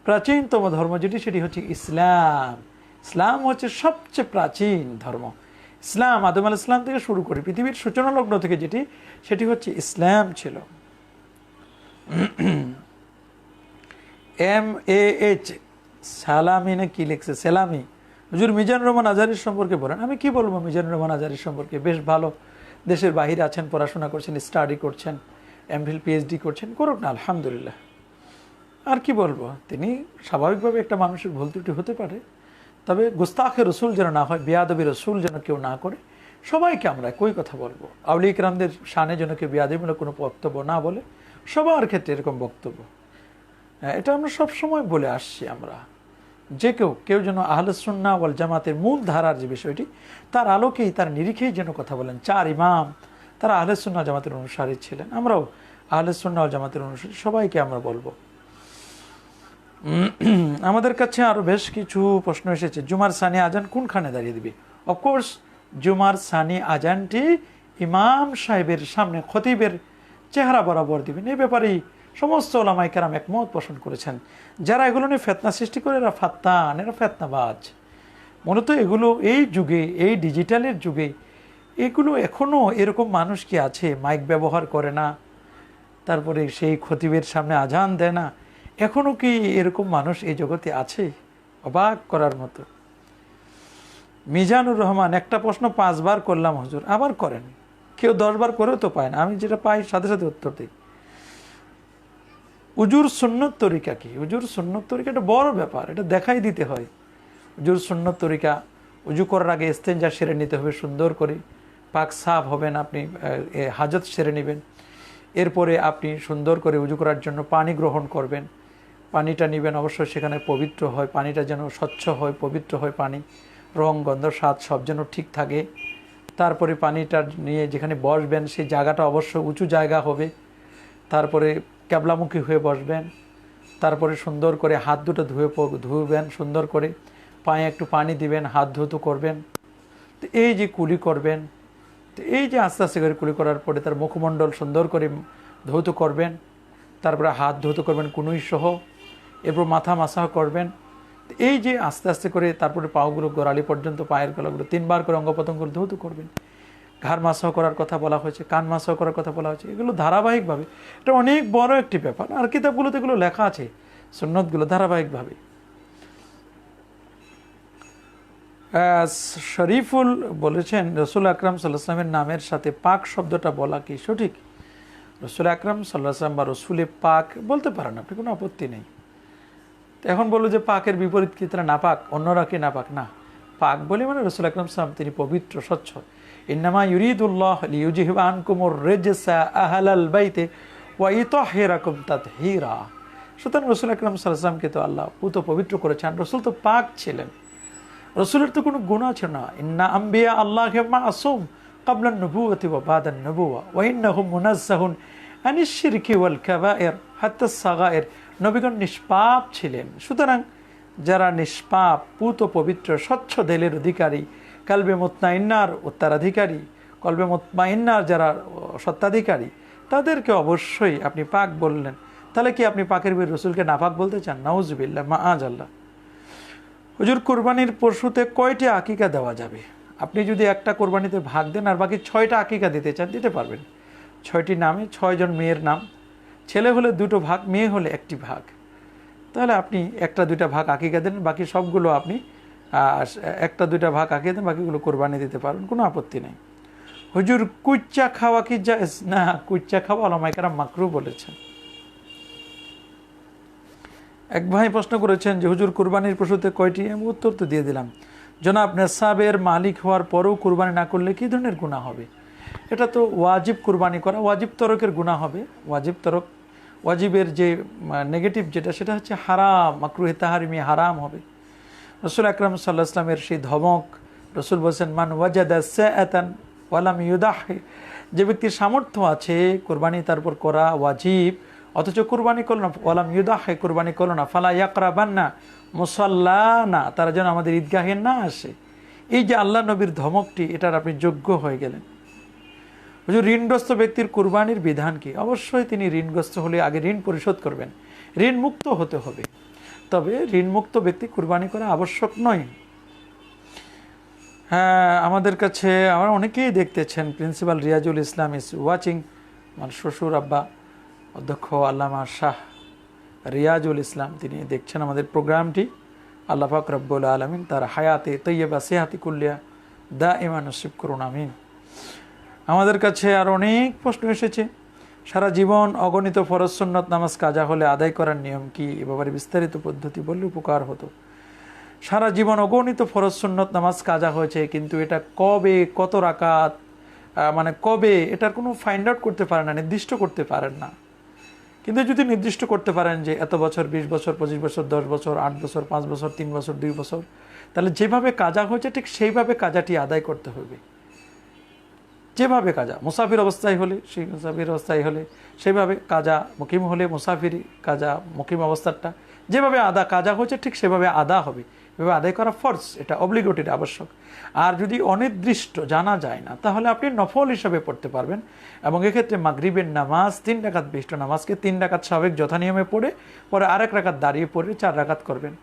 প্রাচীনতম ধর্ম যেটি সেটি হচ্ছে ইসলাম। ইসলাম হচ্ছে সবচেয়ে প্রাচীন ধর্ম। ইসলাম আদম আলাইহিস সালাম থেকে শুরু করে পৃথিবীর সূচনা লগ্ন থেকে যেটি সেটি হচ্ছে ইসলাম ছিল। MAH সালামি না কি লিখছে, সেলামি। হুজুর মিজানুর রহমান আজহারীর সম্পর্কে বলেন। আমি কি বলবো মিজানুর রহমান আজহারীর সম্পর্কে? বেশ ভালো, দেশের বাহিরে আছেন, পড়াশোনা করছেন, স্টাডি করছেন, MPhil PhD করছেন, করুক না, আলহামদুলিল্লাহ। আর কি বলবো, তিনি স্বাভাবিকভাবে একটা মানুষের ভুল ত্রুটি হতে পারে, তবে গুস্তাখে রসুল যেন না হয়, বেয়াদবি রসুল যেন কেউ না করে, সবাইকে আমরা একই কথা বলবো। আউলিয়া কিরামদের শানে যেন কেউ বেয়াদবিমূলক কোনো বক্তব্য না বলে, সবার ক্ষেত্রে এরকম বক্তব্য, এটা আমরা সব সময় বলে আসছি আমরা। যে কেউ যেন আহলে সুন্নাহ ওয়াল জামাতের মূল ধারার যে বিষয়টি তার আলোকেই, তার নিরিখেই যেন কথা বলেন। 4 ইমাম তারা আহলে সুন্নাহ জামাতের অনুসারী ছিলেন, আমরাও আহলে সুন্নাহ ওয়াল জামাতের অনুসারী, সবাইকে আমরা বলবো। আমাদের কাছে আরও বেশ কিছু প্রশ্ন এসেছে। জুমার সানি আজান কোনখানে দাঁড়িয়ে দিবে? অফকোর্স জুমার সানি আজানটি ইমাম সাহেবের সামনে খতিবের চেহারা বরাবর দিবেন। এই ব্যাপারেই সমস্ত ওলামায়ে কেরাম একমত পোষণ করেছেন। যারা এগুলো নিয়ে ফেতনা সৃষ্টি করে এরা ফাত্তান, এরা ফেতনাবাজ। মূলত এগুলো এই যুগে, এই ডিজিটালের যুগে এগুলো এখনও এরকম মানুষ কি আছে মাইক ব্যবহার করে না, তারপরে সেই খতিবের সামনে আজান দেয় না? এখনও কি এরকম মানুষ এই জগতে আছে? অবাক করার মতো। মিজানুর রহমান, একটা প্রশ্ন 5 বার করলাম হুজুর, আবার করেন। কেউ 10 বার করেও তো পায় না, আমি যেটা পাই সাথে সাথে উত্তর দিই। উজুর সুন্নত তরিকা কি? উজুর সুন্নত তরিকা এটা বড় ব্যাপার, এটা দেখাই দিতে হয়। উজুর সুন্নত তরিকা, উজু করার আগে ইস্তেঞ্জা সেরে নিতে হবে সুন্দর করে, পাক সাফ হবেন, আপনি হাজত সেরে নেবেন। এরপরে আপনি সুন্দর করে উজু করার জন্য পানি গ্রহণ করবেন। পানিটা নেবেন অবশ্যই সেখানে পবিত্র হয়, পানিটা যেন স্বচ্ছ হয়, পবিত্র হয় পানি, রং গন্ধ স্বাদ সব যেন ঠিক থাকে। তারপরে পানিটা নিয়ে যেখানে বসবেন সেই জায়গাটা অবশ্যই উঁচু জায়গা হবে। তারপরে ক্যাবলামুখী হয়ে বসবেন। তারপরে সুন্দর করে হাত দুটো ধুবেন সুন্দর করে, পায়ে একটু পানি দিবেন, হাত ধুতো করবেন। তো এই যে কুলি করবেন, তো এই যে আস্তে আস্তে করে কুলি করার পরে তার মুখমণ্ডল সুন্দর করে ধৌত করবেন। তারপরে হাত ধৌত করবেন কুনুই সহ, এরপর মাথা মাসাহ করবেন। এই যে আস্তে আস্তে করে তারপরে পাগুলো গোড়ালি পর্যন্ত, পায়ের গলাগুলো 3 বার করে অঙ্গ প্রত্যঙ্গগুলো ধৌত করবেন। ঘাড় মাসাহ করার কথা বলা হয়েছে, কান মাসাহ করার কথা বলা হয়েছে। এগুলো ধারাবাহিকভাবে, এটা অনেক বড় একটি ব্যাপার। আর কিতাবগুলোতে এগুলো লেখা আছে, সুন্নতগুলো ধারাবাহিকভাবে। শরীফুল বলেছেন রসুল আকরাম সাল্লাল্লাহু আলাইহি ওয়াসাল্লামের নামের সাথে পাক শব্দটা বলা কি সঠিক? রসুল আকরাম সাল্লাল্লাহু আলাইহি ওয়াসাল্লাম বা রসুলে পাক বলতে পারেন আপনি, কোনো আপত্তি নেই। এখন বললো যে পাকের বিপরীত কি তারা নাপাক, অন্যরা কি নাপাক? না, পাক বলে মানে রসুল আকরাম সাল্লাল্লাহু আলাইহি ওয়াসাল্লাম তিনি পবিত্র, স্বচ্ছ। ইন্নামা ইউরিদুল্লাহ লিইউযহিবা আনকুমুর রিজসা আহলাল বাইতি ওয়া ইতাহহিরাকুম তাতহীরা। সুতরাং রসুল আকরাম সাল্লাল্লাহু আলাইহি ওয়াসাল্লামকে তো আল্লাহ পুত পবিত্র করেছেন। রসুল তো পাক ছিলেন, রসুলের তো কোনো গুনাহ ছিল না। ইন্না আম্বিয়া আল্লাহি মাসুম ক্বাবলা আন-নুবুওয়াতি ওয়া বা'দা আন-নুবুওয়া ওয়া ইন্নাহুম মুনাজ্জাহুন আনিশ শিরকি ওয়াল কাবায়ের হাত্তা সাগায়ের। নবীগণ নিষ্পাপ ছিলেন। সুতরাং যারা নিষ্পাপ, পুত পবিত্র, স্বচ্ছ দিলের অধিকারী, কলবে মুতমাইন্নার উত্তরাধিকারী, কলবে মুতমাইন্নার যারা সত্ত্বাধিকারী, তাদেরকে অবশ্যই আপনি পাক বললেন। তাহলে কি আপনি পাকের বীর রসুলকে নাপাক বলতে চান? নাউজুবিল্লাহ, মাআজাল্লাহ। হুজুর, কোরবানির পশুতে কয়টি আকিকা দেওয়া যাবে? আপনি যদি একটা কোরবানিতে ভাগ দেন আর বাকি 6টা আকিকা দিতে চান, দিতে পারবেন। 6টি নামে 6 জন মেয়ের নাম, ছেলে হলে 2টো ভাগ, মেয়ে হলে 1টি ভাগ। তাহলে আপনি 1টা-2টা ভাগ আকিকা দেন, বাকি সবগুলো আপনি 1টা-2টা ভাগ আকিকা দেন, বাকিগুলো কোরবানি দিতে পারবেন, কোনো আপত্তি নেই। হুজুর, কুচ্চা খাওয়া কি জায়েজ? না, কুচ্চা খাওয়া ওলামায়ে কেরাম মাকরুহ বলেছেন। এক ভাই প্রশ্ন করেছেন যে হুজুর, কুরবানির পশুতে কয়টি? আমি উত্তর তো দিয়ে দিলাম। জনাব, নেসাবের মালিক হওয়ার পরেও কুরবানি না করলে কী ধরনের গুনাহ হবে? এটা তো ওয়াজিব কুরবানি করা, ওয়াজিব তরকের গুনাহ হবে। ওয়াজিব তরক, ওয়াজিবের যে নেগেটিভ যেটা, সেটা হচ্ছে হারাম, মাকরুহে তাহারিমি, হারাম হবে। রসুল আকরাম সাল্লাল্লাহু আলাইহি ওয়াসাল্লামের সেই ধমক, রসুল বলছেন মান ওয়াজাদা সাআতান ওয়ালাম ইউদাহি, যে ব্যক্তির সামর্থ্য আছে কুরবানি তারপর করা ওয়াজিব, অথচ কুরবানি করলো না, ওয়ালাম ইউদাহি, কুরবানি করলো না, ফালা ইয়াকরাবান্না মুসাল্লানা, তারা যেন আমাদের ঈদগাহে না আসে। এই যে আল্লাহ নবীর ধমকটি, এটার আপনি যোগ্য হয়ে গেলেন। হুজুর, ঋণগ্রস্ত ব্যক্তির কুরবানির বিধান কি? অবশ্যই তিনি ঋণগ্রস্ত হলে আগে ঋণ পরিশোধ করবেন, ঋণ মুক্ত হতে হবে। তবে ঋণমুক্ত ব্যক্তি কুরবানি করা আবশ্যক নয়। হ্যাঁ, আমাদের কাছে আমরা অনেকেই দেখতেছেন, principal Riazul Islam is watching, আমার শ্বশুর আব্বা অধ্যক্ষ আল্লামা শাহ রিয়াজুল ইসলাম, তিনি দেখছেন আমাদের প্রোগ্রামটি। আল্লাহ পাক রব্বুল আলামিন তার হায়াতে তৈয়বা সেহাতি কুল্লিয়া দাইমা নসিব করুন, আমিন। আমাদের কাছে আর অনেক প্রশ্ন এসেছে। সারা জীবন অগণিত ফরজ সুন্নত নামাজ কাজা হলে আদায় করার নিয়ম কি? এ ব্যাপারে বিস্তারিত পদ্ধতি বললে উপকার হতো। সারা জীবন অগণিত ফরজ সুন্নত নামাজ কাজা হয়েছে, কিন্তু এটা কবে, কত রাকাত, মানে কবে, এটার কোনো ফাইন্ড আউট করতে পারেন না, নির্দিষ্ট করতে পারেন না। কিন্তু যদি নির্দিষ্ট করতে পারেন যে এত বছর, 20 বছর, 25 বছর, 10 বছর, 8 বছর, 5 বছর, 3 বছর, 2 বছর, তাহলে যেভাবে কাজা হয়েছে ঠিক সেইভাবে কাজাটি আদায় করতে হবে। যেভাবে কাজা মুসাফির অবস্থায় হলে সেই মুসাফির অবস্থায় হলে সেভাবে, কাজা মুকিম হলে মুসাফির কাজা মুকিম অবস্থাটা যেভাবে আদা কাজা হয়েছে ঠিক সেভাবে আদা হবে। এভাবে আদায় করা ফরজ, এটা অব্লিগেটরি, আবশ্যক। আর যদি অনির্দিষ্ট জানা যায় না তাহলে আপনি নফল হিসাবে পড়তে পারবেন। এবং এক্ষেত্রে মাগরিবের নামাজ 3 রাকাত বিশিষ্ট নামাজকে 3 রাকাত স্বাভাবিক যথানিয়মে পড়ে পরে আরেক রাকাত দাঁড়িয়ে পড়ে 4 রাকাত করবেন।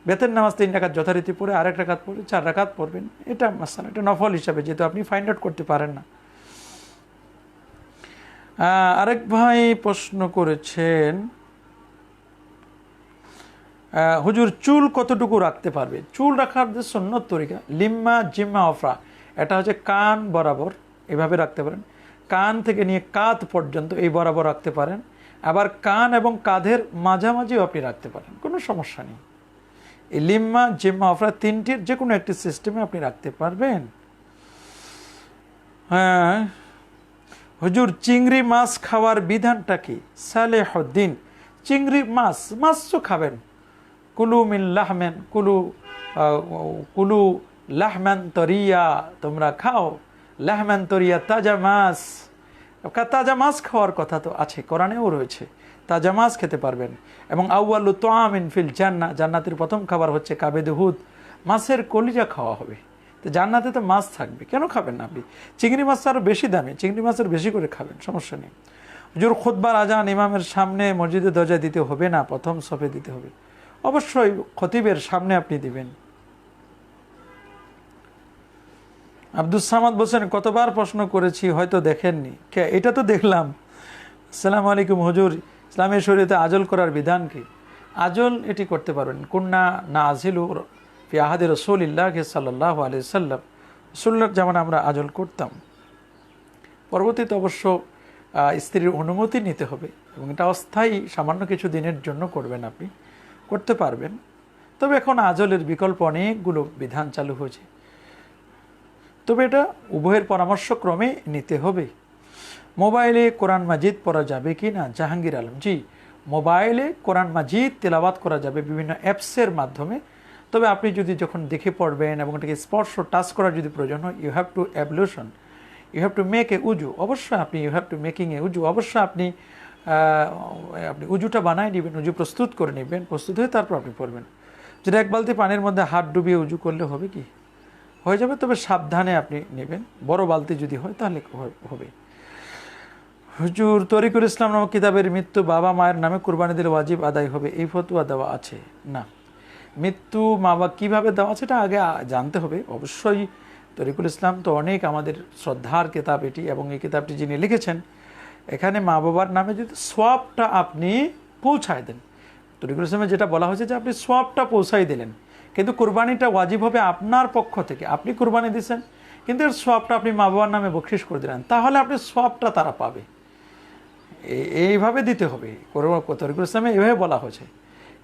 বেতের নামাজ 3 রাকাত যথারীতি পড়ে আরেক রাকাত পড়ে 4 রাকাত পড়বেন। এটা মাসালা, এটা নফল হিসাবে, যেহেতু আপনি ফাইন্ড আউট করতে পারেন না। আরেক ভাই প্রশ্ন করেছেন, হুজুর চুল কতটুকু রাখতে পারবে? চুল রাখার যে সুন্নত তরিকা লিম্মা জিম্মা অফরা, এটা হচ্ছে কান বরাবর এভাবে রাখতে পারেন, কান থেকে নিয়ে কাঁধ পর্যন্ত এই বরাবর রাখতে পারেন। আবার কান এবং কাঁধের মাঝামাঝিও আপনি রাখতে পারেন, কোনো সমস্যা নেই। এই লিম্মা জিম্মা অফরা তিনটির যে কোনো একটি সিস্টেমে আপনি রাখতে পারবেন। হ্যাঁ হুজুর চিংড়ি মাছ খাওয়ার বিধানটা কি? সালেহউদ্দিন, চিংড়ি মাছ তো খাবেন। কুলু মিন লাহমেন কুলু লাহমান তরিয়া, তোমরা খাও লাহমান তরিয়া, তাজা মাছ। তাজা মাছ খাওয়ার কথা তো আছে, কোরআনেও রয়েছে, তাজা মাছ খেতে পারবেন। এবং আউয়ালু তোয়ামিন ফিল জান্নাহ, জান্নাতের প্রথম খাবার হচ্ছে কাবেদহুদ, মাছের কলিজা খাওয়া হবে। তো জান্নাতে তো মাছ থাকবে, কেন খাবেন না আপনি? চিংড়ি মাছ আরও বেশি দামি, চিংড়ি মাছের বেশি করে খাবেন, সমস্যা নেই। হুজুর খুতবার আজান ইমামের সামনে মসজিদের দরজা দিতে হবে না, প্রথম সফে দিতে হবে? অবশ্যই খতিবের সামনে আপনি দিবেন। আব্দুস সামাদ বলছেন কতবার প্রশ্ন করেছি হয়তো দেখেননি। এটা তো দেখলাম। আসসালামু আলাইকুম হুজুর, ইসলামের শরীয়তে আজল করার বিধান কি? আজল এটি করতে পারবেন, কুন্না না আজিলু ফি আহাদি রাসূলিল্লাহ সাল্লাল্লাহু আলাইহি সাল্লাম, রাসূলুল্লাহর জামানায় আমরা আজল করতাম। পরবর্তীতে অবশ্য স্ত্রীর অনুমতি নিতে হবে এবং এটা অস্থায়ী, সামান্য কিছু দিনের জন্য করবেন, আপনি করতে পারবেন। তবে এখন আজলের বিকল্প অনেকগুলো বিধান চালু হয়েছে, তবে এটা উভয়ের পরামর্শক্রমে নিতে হবে। মোবাইলে কোরআন মাজিদ পড়া যাবে কি না? জাহাঙ্গীর আলম, জি, মোবাইলে কোরআন মাজিদ তেলাওয়াত করা যাবে বিভিন্ন অ্যাপসের মাধ্যমে। তবে আপনি যদি যখন দেখে পড়বেন এবং এটাকে স্পর্শ টাচ করার যদি প্রয়োজন হয়, you have to ablution, you have to make a উজু, অবশ্যই আপনি you have to making a উজু, অবশ্যই আপনি উজুটা বানায় নেবেন, উজু প্রস্তুত করে নেবেন, প্রস্তুত হয়ে তারপর আপনি পড়বেন। যেটা এক বালতি পানির মধ্যে হাত ডুবিয়ে উজু করলে হবে কি? হয়ে যাবে, তবে সাবধানে আপনি নেবেন, বড় বালতি যদি হয় তাহলে হবে। হুজুর তরিকুল ইসলাম নামক কিতাবের মৃত্যু বাবা মায়ের নামে কুরবানি দিলে ওয়াজিব আদায় হবে, এই ফতোয়া দেওয়া আছে? না, মৃত্যু মা বাবা কীভাবে দেওয়া সেটা আগে জানতে হবে। অবশ্যই তরিকুল ইসলাম তো অনেক আমাদের শ্রদ্ধার কিতাব এটি, এবং এই কিতাবটি যিনি লিখেছেন, এখানে মা বাবার নামে যদি সোয়াবটা আপনি পৌঁছায় দেন, তরিকুল ইসলামে যেটা বলা হয়েছে যে আপনি সোয়াবটা পৌঁছাই দিলেন, কিন্তু কুরবানিটা ওয়াজিব হবে আপনার পক্ষ থেকে, আপনি কুরবানি দিচ্ছেন কিন্তু এর সোয়াবটা আপনি মা বাবার নামে বকশিশ করে দিলেন, তাহলে আপনি সোয়াবটা তারা পাবে। এইভাবে দিতে হবে, তরিকুল ইসলামে এভাবে বলা হয়েছে।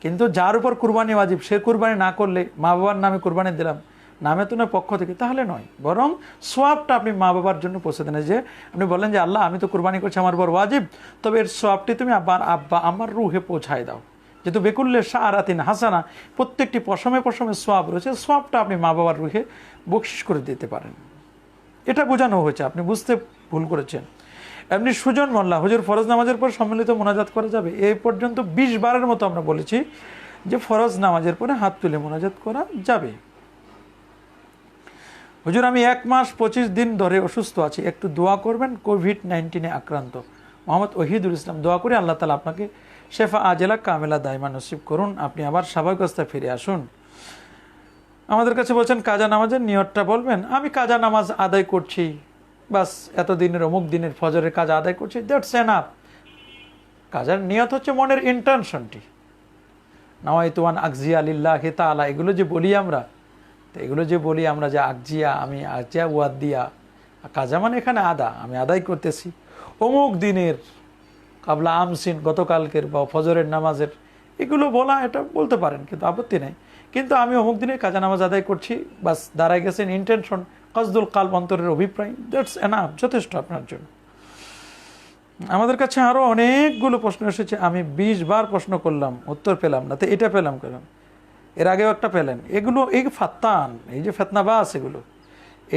কিন্তু যার উপর কুরবানি ওয়াজিব সে কুরবানি না করলে, মা বাবার নামে কুরবানি দিলাম নামে তো নয় পক্ষ থেকে, তাহলে নয়, বরং সোয়াবটা আপনি মা বাবার জন্য পৌঁছে দেন। যে আপনি বলেন যে আল্লাহ আমি তো কুরবানি করছি, আমার উপর ওয়াজিব, তবে এর সোয়াবটি তুমি আবার আব্বা আমার রুহে পৌঁছায় দাও। যেহেতু বেকুল্লে শাআরাতিন হাসানা, প্রত্যেকটি পশমে পশমে সোয়াব রয়েছে, সোয়াবটা আপনি মা বাবার রুহে বকশিশ করে দিতে পারেন। এটা বোঝানো হয়েছে, আপনি বুঝতে ভুল করেছেন। এমনি সুজন মোল্লা, হুজুর ফরজ নামাজের পর সম্মিলিত মোনাজাত করা যাবে? এই পর্যন্ত 20 বারের মতো আমরা বলেছি যে ফরজ নামাজের পরে হাত তুলে মোনাজাত করা যাবে। হুজুর আমি 1 মাস 25 দিন ধরে অসুস্থ আছি, একটু দোয়া করবেন, কোভিড-19 আক্রান্ত। মোহাম্মদ ওহিদুল ইসলাম, দোয়া করে আল্লাহ তাআলা আপনাকে শেফা আজেলা কামেলা দাইমা নসিব করুন, আপনি আবার স্বাভাবিক অবস্থায় ফিরে আসুন। আমাদের কাছে বলছেন কাজা নামাজের নিয়তটা বলবেন। আমি কাজা নামাজ আদায় করছি, বাস এতদিনের অমুক দিনের ফজরের কাজা আদায় করছি, দ্যাটস এনাফ। কাজার নিয়ত হচ্ছে মনের ইন্টেনশনটি, নাওয়াইতুয়ান আকজিয়া লিল্লাহি তাআলা, এগুলো যে বলি আমরা, তো এগুলো যে বলি আমরা যে আকজিয়া, আমি আকজিয়া ওয়াদ দিয়া, কাজা মানে এখানে আদা, আমি আদায় করতেছি অমুক দিনের কাবলা আমসিন, গতকালকের বা ফজরের নামাজের, এগুলো বলা এটা বলতে পারেন, কিন্তু আপত্তি নেই। কিন্তু আমি অমুক দিনে কাজা নামাজ আদায় করছি, বাস দাঁড়ায় গেছেন ইন্টেনশন, কসদুল কালব, অন্তরের অভিপ্রায়, দ্যাটস এনাফ, যথেষ্ট আপনার জন্য। আমাদের কাছে আরও অনেকগুলো প্রশ্ন এসেছে, আমি 20 বার প্রশ্ন করলাম, উত্তর পেলাম না, তো এটা পেলাম কেন, এর আগেও একটা পেলেন। এগুলো এই ফাত্তান, এই যে ফেতনাবাস,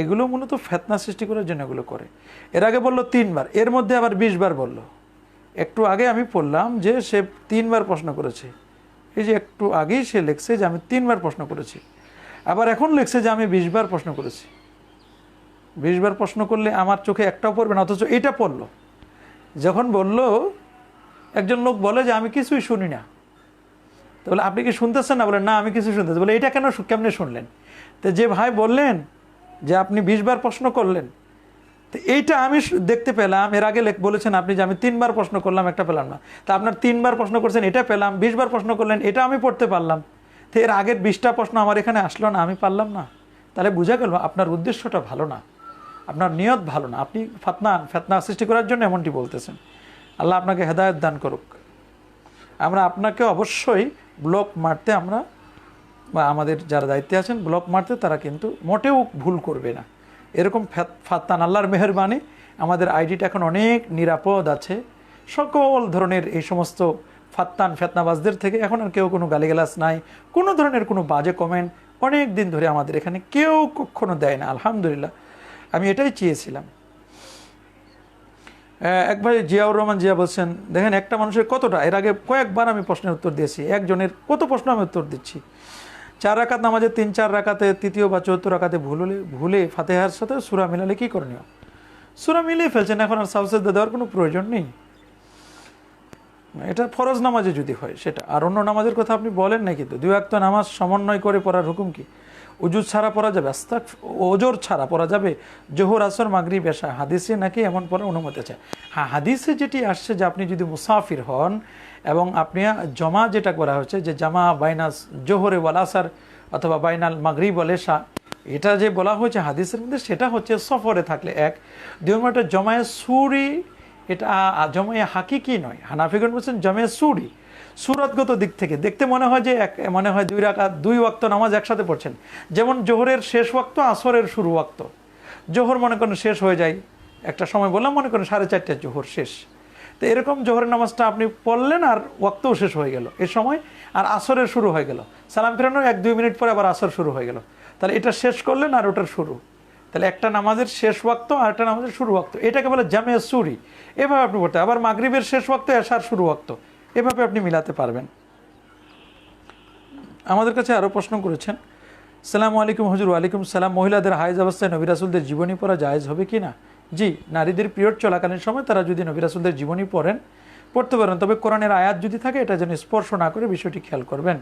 এগুলো মূলত ফেতনা সৃষ্টি করার জন্য এগুলো করে। এর আগে বললো 3 বার, এর মধ্যে আবার 20 বার বললো। একটু আগে আমি পড়লাম যে সে 3 বার প্রশ্ন করেছে, এই যে একটু আগেই সে লিখছে যে আমি 3 বার প্রশ্ন করেছি, আবার এখন লিখছে যে আমি 20 বার প্রশ্ন করেছি। 20 বার প্রশ্ন করলে আমার চোখে একটাও পড়বে না, অথচ এটা পড়লো। যখন বলল, একজন লোক বলে যে আমি কিছুই শুনি না, তো বলে আপনি কি শুনতেছেন না, বলে না আমি কিছু শুনতেছি। বলে এটা কেমনে শুনলেন? তো যে ভাই বললেন যে আপনি 20 বার প্রশ্ন করলেন, তো এইটা আমি দেখতে পেলাম। এর আগে বলেছেন আপনি যে আমি 3 বার প্রশ্ন করলাম, একটা পেলাম না। তা আপনার 3 বার প্রশ্ন করছেন, এটা পেলাম। 20 বার প্রশ্ন করলেন, এটা আমি পড়তে পারলাম। তো এর আগের 20টা প্রশ্ন আমার এখানে আসলো না, আমি পারলাম না। তাহলে বোঝা গেল আপনার উদ্দেশ্যটা ভালো না, আপনার নিয়ত ভালো না, আপনি ফেতনা সৃষ্টি করার জন্য এমনটি বলতেছেন। আল্লাহ আপনাকে হেদায়েত দান করুক। আমরা আপনাকে অবশ্যই ব্লক মারতে, আমরা বা আমাদের যারা দায়িত্বে আছেন ব্লক মারতে, তারা কিন্তু মোটেও ভুল করবে না। এরকম ফাত্তান, আল্লাহর মেহেরবানি আমাদের আইডিটা এখন অনেক নিরাপদ আছে সকল ধরনের এই সমস্ত ফেতনাবাজদের থেকে। এখন আর কেউ কোনো গালিগালাজ নাই, কোনো ধরনের কোনো বাজে কমেন্ট অনেক দিন ধরে আমাদের এখানে কেউ কখনো দেয় না, আলহামদুলিল্লাহ। আমি এটাই চেয়েছিলাম। একবার জিয়াউর রহমান জিয়া বলছেন, দেখেন একটা মানুষের কতটা, এর আগে কয়েকবার আমি প্রশ্নের উত্তর দিয়েছি, একজনের কত প্রশ্ন আমি উত্তর দিচ্ছি। 4 রাকাত নামাজে 3-4 রাকাতে, তৃতীয় বা চতুর্থ রাকাতে ভুলে ফাতেহার সাথে সূরা মিলালে কি করণীয়? সূরা মিলিয়ে ফেলছেন, এখন আর সাউসেদা দেওয়ার কোনো প্রয়োজন নেই। এটা ফরজ নামাজে যদি হয় সেটা, আর অন্য নামাজের কথা আপনি বলেন না। কিন্তু 2 ওয়াক্ত নামাজ সমন্বয় করে পড়ার হুকুম কি? উজু ছাড়া পড়া যাবে? ওজোর ছাড়া পড়া যাবে? জোহর, আসর, মাগরিব, এশা হাদিসে নাকি এমন পড়ার অনুমতি আছে? হ্যাঁ, হাদিসে যেটি আসছে যে আপনি যদি মুসাফির হন এবং আপনি জমা যেটা করা হচ্ছে যে জামা বাইনাস জোহরে ওয়াল আসর অথবা বাইনাল মাগরিব ওয়াল এশা, এটা যে বলা হয়েছে হাদিসের মধ্যে, সেটা হচ্ছে সফরে থাকলে 1। 2 নম্বরটা জমায়ে সুরি, এটা জমায়ে হাকিকি নয়। হানাফিগণ বলছেন জমায়ে সুরি, সুরতগত দিক থেকে দেখতে মনে হয় যে মনে হয় 2 রাকাত 2 ওয়াক্ত নামাজ একসাথে পড়ছেন। যেমন জোহরের শেষ ওয়াক্ত, আসরের শুরু ওয়াক্ত। জোহর মনে করেন শেষ হয়ে যায় একটা সময়, বললাম মনে করেন 4:30 জোহর শেষ, তো এরকম জোহরের নামাজটা আপনি পড়লেন আর ওয়াক্তও শেষ হয়ে গেল এ সময়, আর আসরের শুরু হয়ে গেল, সালাম ফেরানোর 1-2 মিনিট পরে আবার আসর শুরু হয়ে গেল। তাহলে এটা শেষ করলেন আর ওটার শুরু, তাহলে একটা নামাজের শেষ ওয়াক্ত আর একটা নামাজের শুরু ওয়াক্ত, এটাকে বলে জামে সুরি। এভাবে আপনি পড়তে, আবার মাগরিবের শেষ ওয়াক্ত, এশার শুরু ওয়াক্ত, এভাবে আপনি মিলাতে পারবেন। আমাদের কাছে আরও প্রশ্ন করেছেন, সালামু আলাইকুম হুজুর। ওয়ালাইকুম সালাম। মহিলাদের হায়েজ অবস্থায় নবী রাসূলদের জীবনী পড়া জায়েজ হবে কি না? জি, নারীদের পিরিয়ড চলাকালীন সময় তারা যদি নবী রাসূলদের জীবনী পড়তে পারেন, তবে কোরআনের আয়াত যদি থাকে এটা যেন স্পর্শ না করে, বিষয়টি খেয়াল করবেন।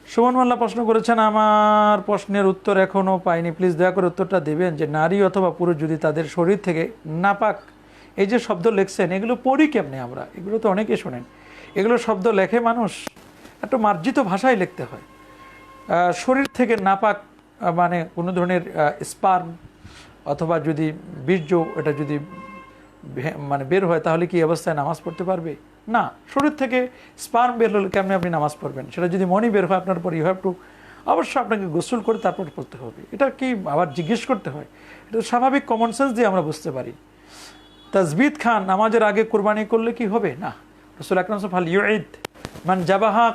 সুমন মোল্লা প্রশ্ন করেছেন, আমার প্রশ্নের উত্তর এখনও পাইনি, প্লিজ দয়া করে উত্তরটা দেবেন যে নারী অথবা পুরুষ যদি তাদের শরীর থেকে নাপাক, এই যে শব্দ লেখছেন এগুলো পড়ি কেমনে আমরা? এগুলো তো অনেকে শোনেন, এগুলো শব্দ লেখে মানুষ, একটু মার্জিত ভাষায় লিখতে হয়। শরীর থেকে নাপাক মানে কোনো ধরনের স্পার্ম অথবা যদি বীর্য এটা যদি মানে বের হয়, তাহলে কি অবস্থায় নামাজ পড়তে পারবে? না, শরীর থেকে স্পার্ম বের হলে কেমনি আপনি নামাজ পড়বেন? সেটা যদি মনি বের হয় আপনার পর, ইউ হ্যাভ টু, অবশ্যই আপনাকে গোসল করে তারপর পড়তে হবে। এটা কি আবার জিজ্ঞেস করতে হয়? এটা স্বাভাবিক কমন সেন্স দিয়ে আমরা বুঝতে পারি। তাজবিদ খান নামাজের আগে কোরবানি করলে কি হবে? না, রাসূল আকরাম ফাল ইউঈদ মান জাবাহা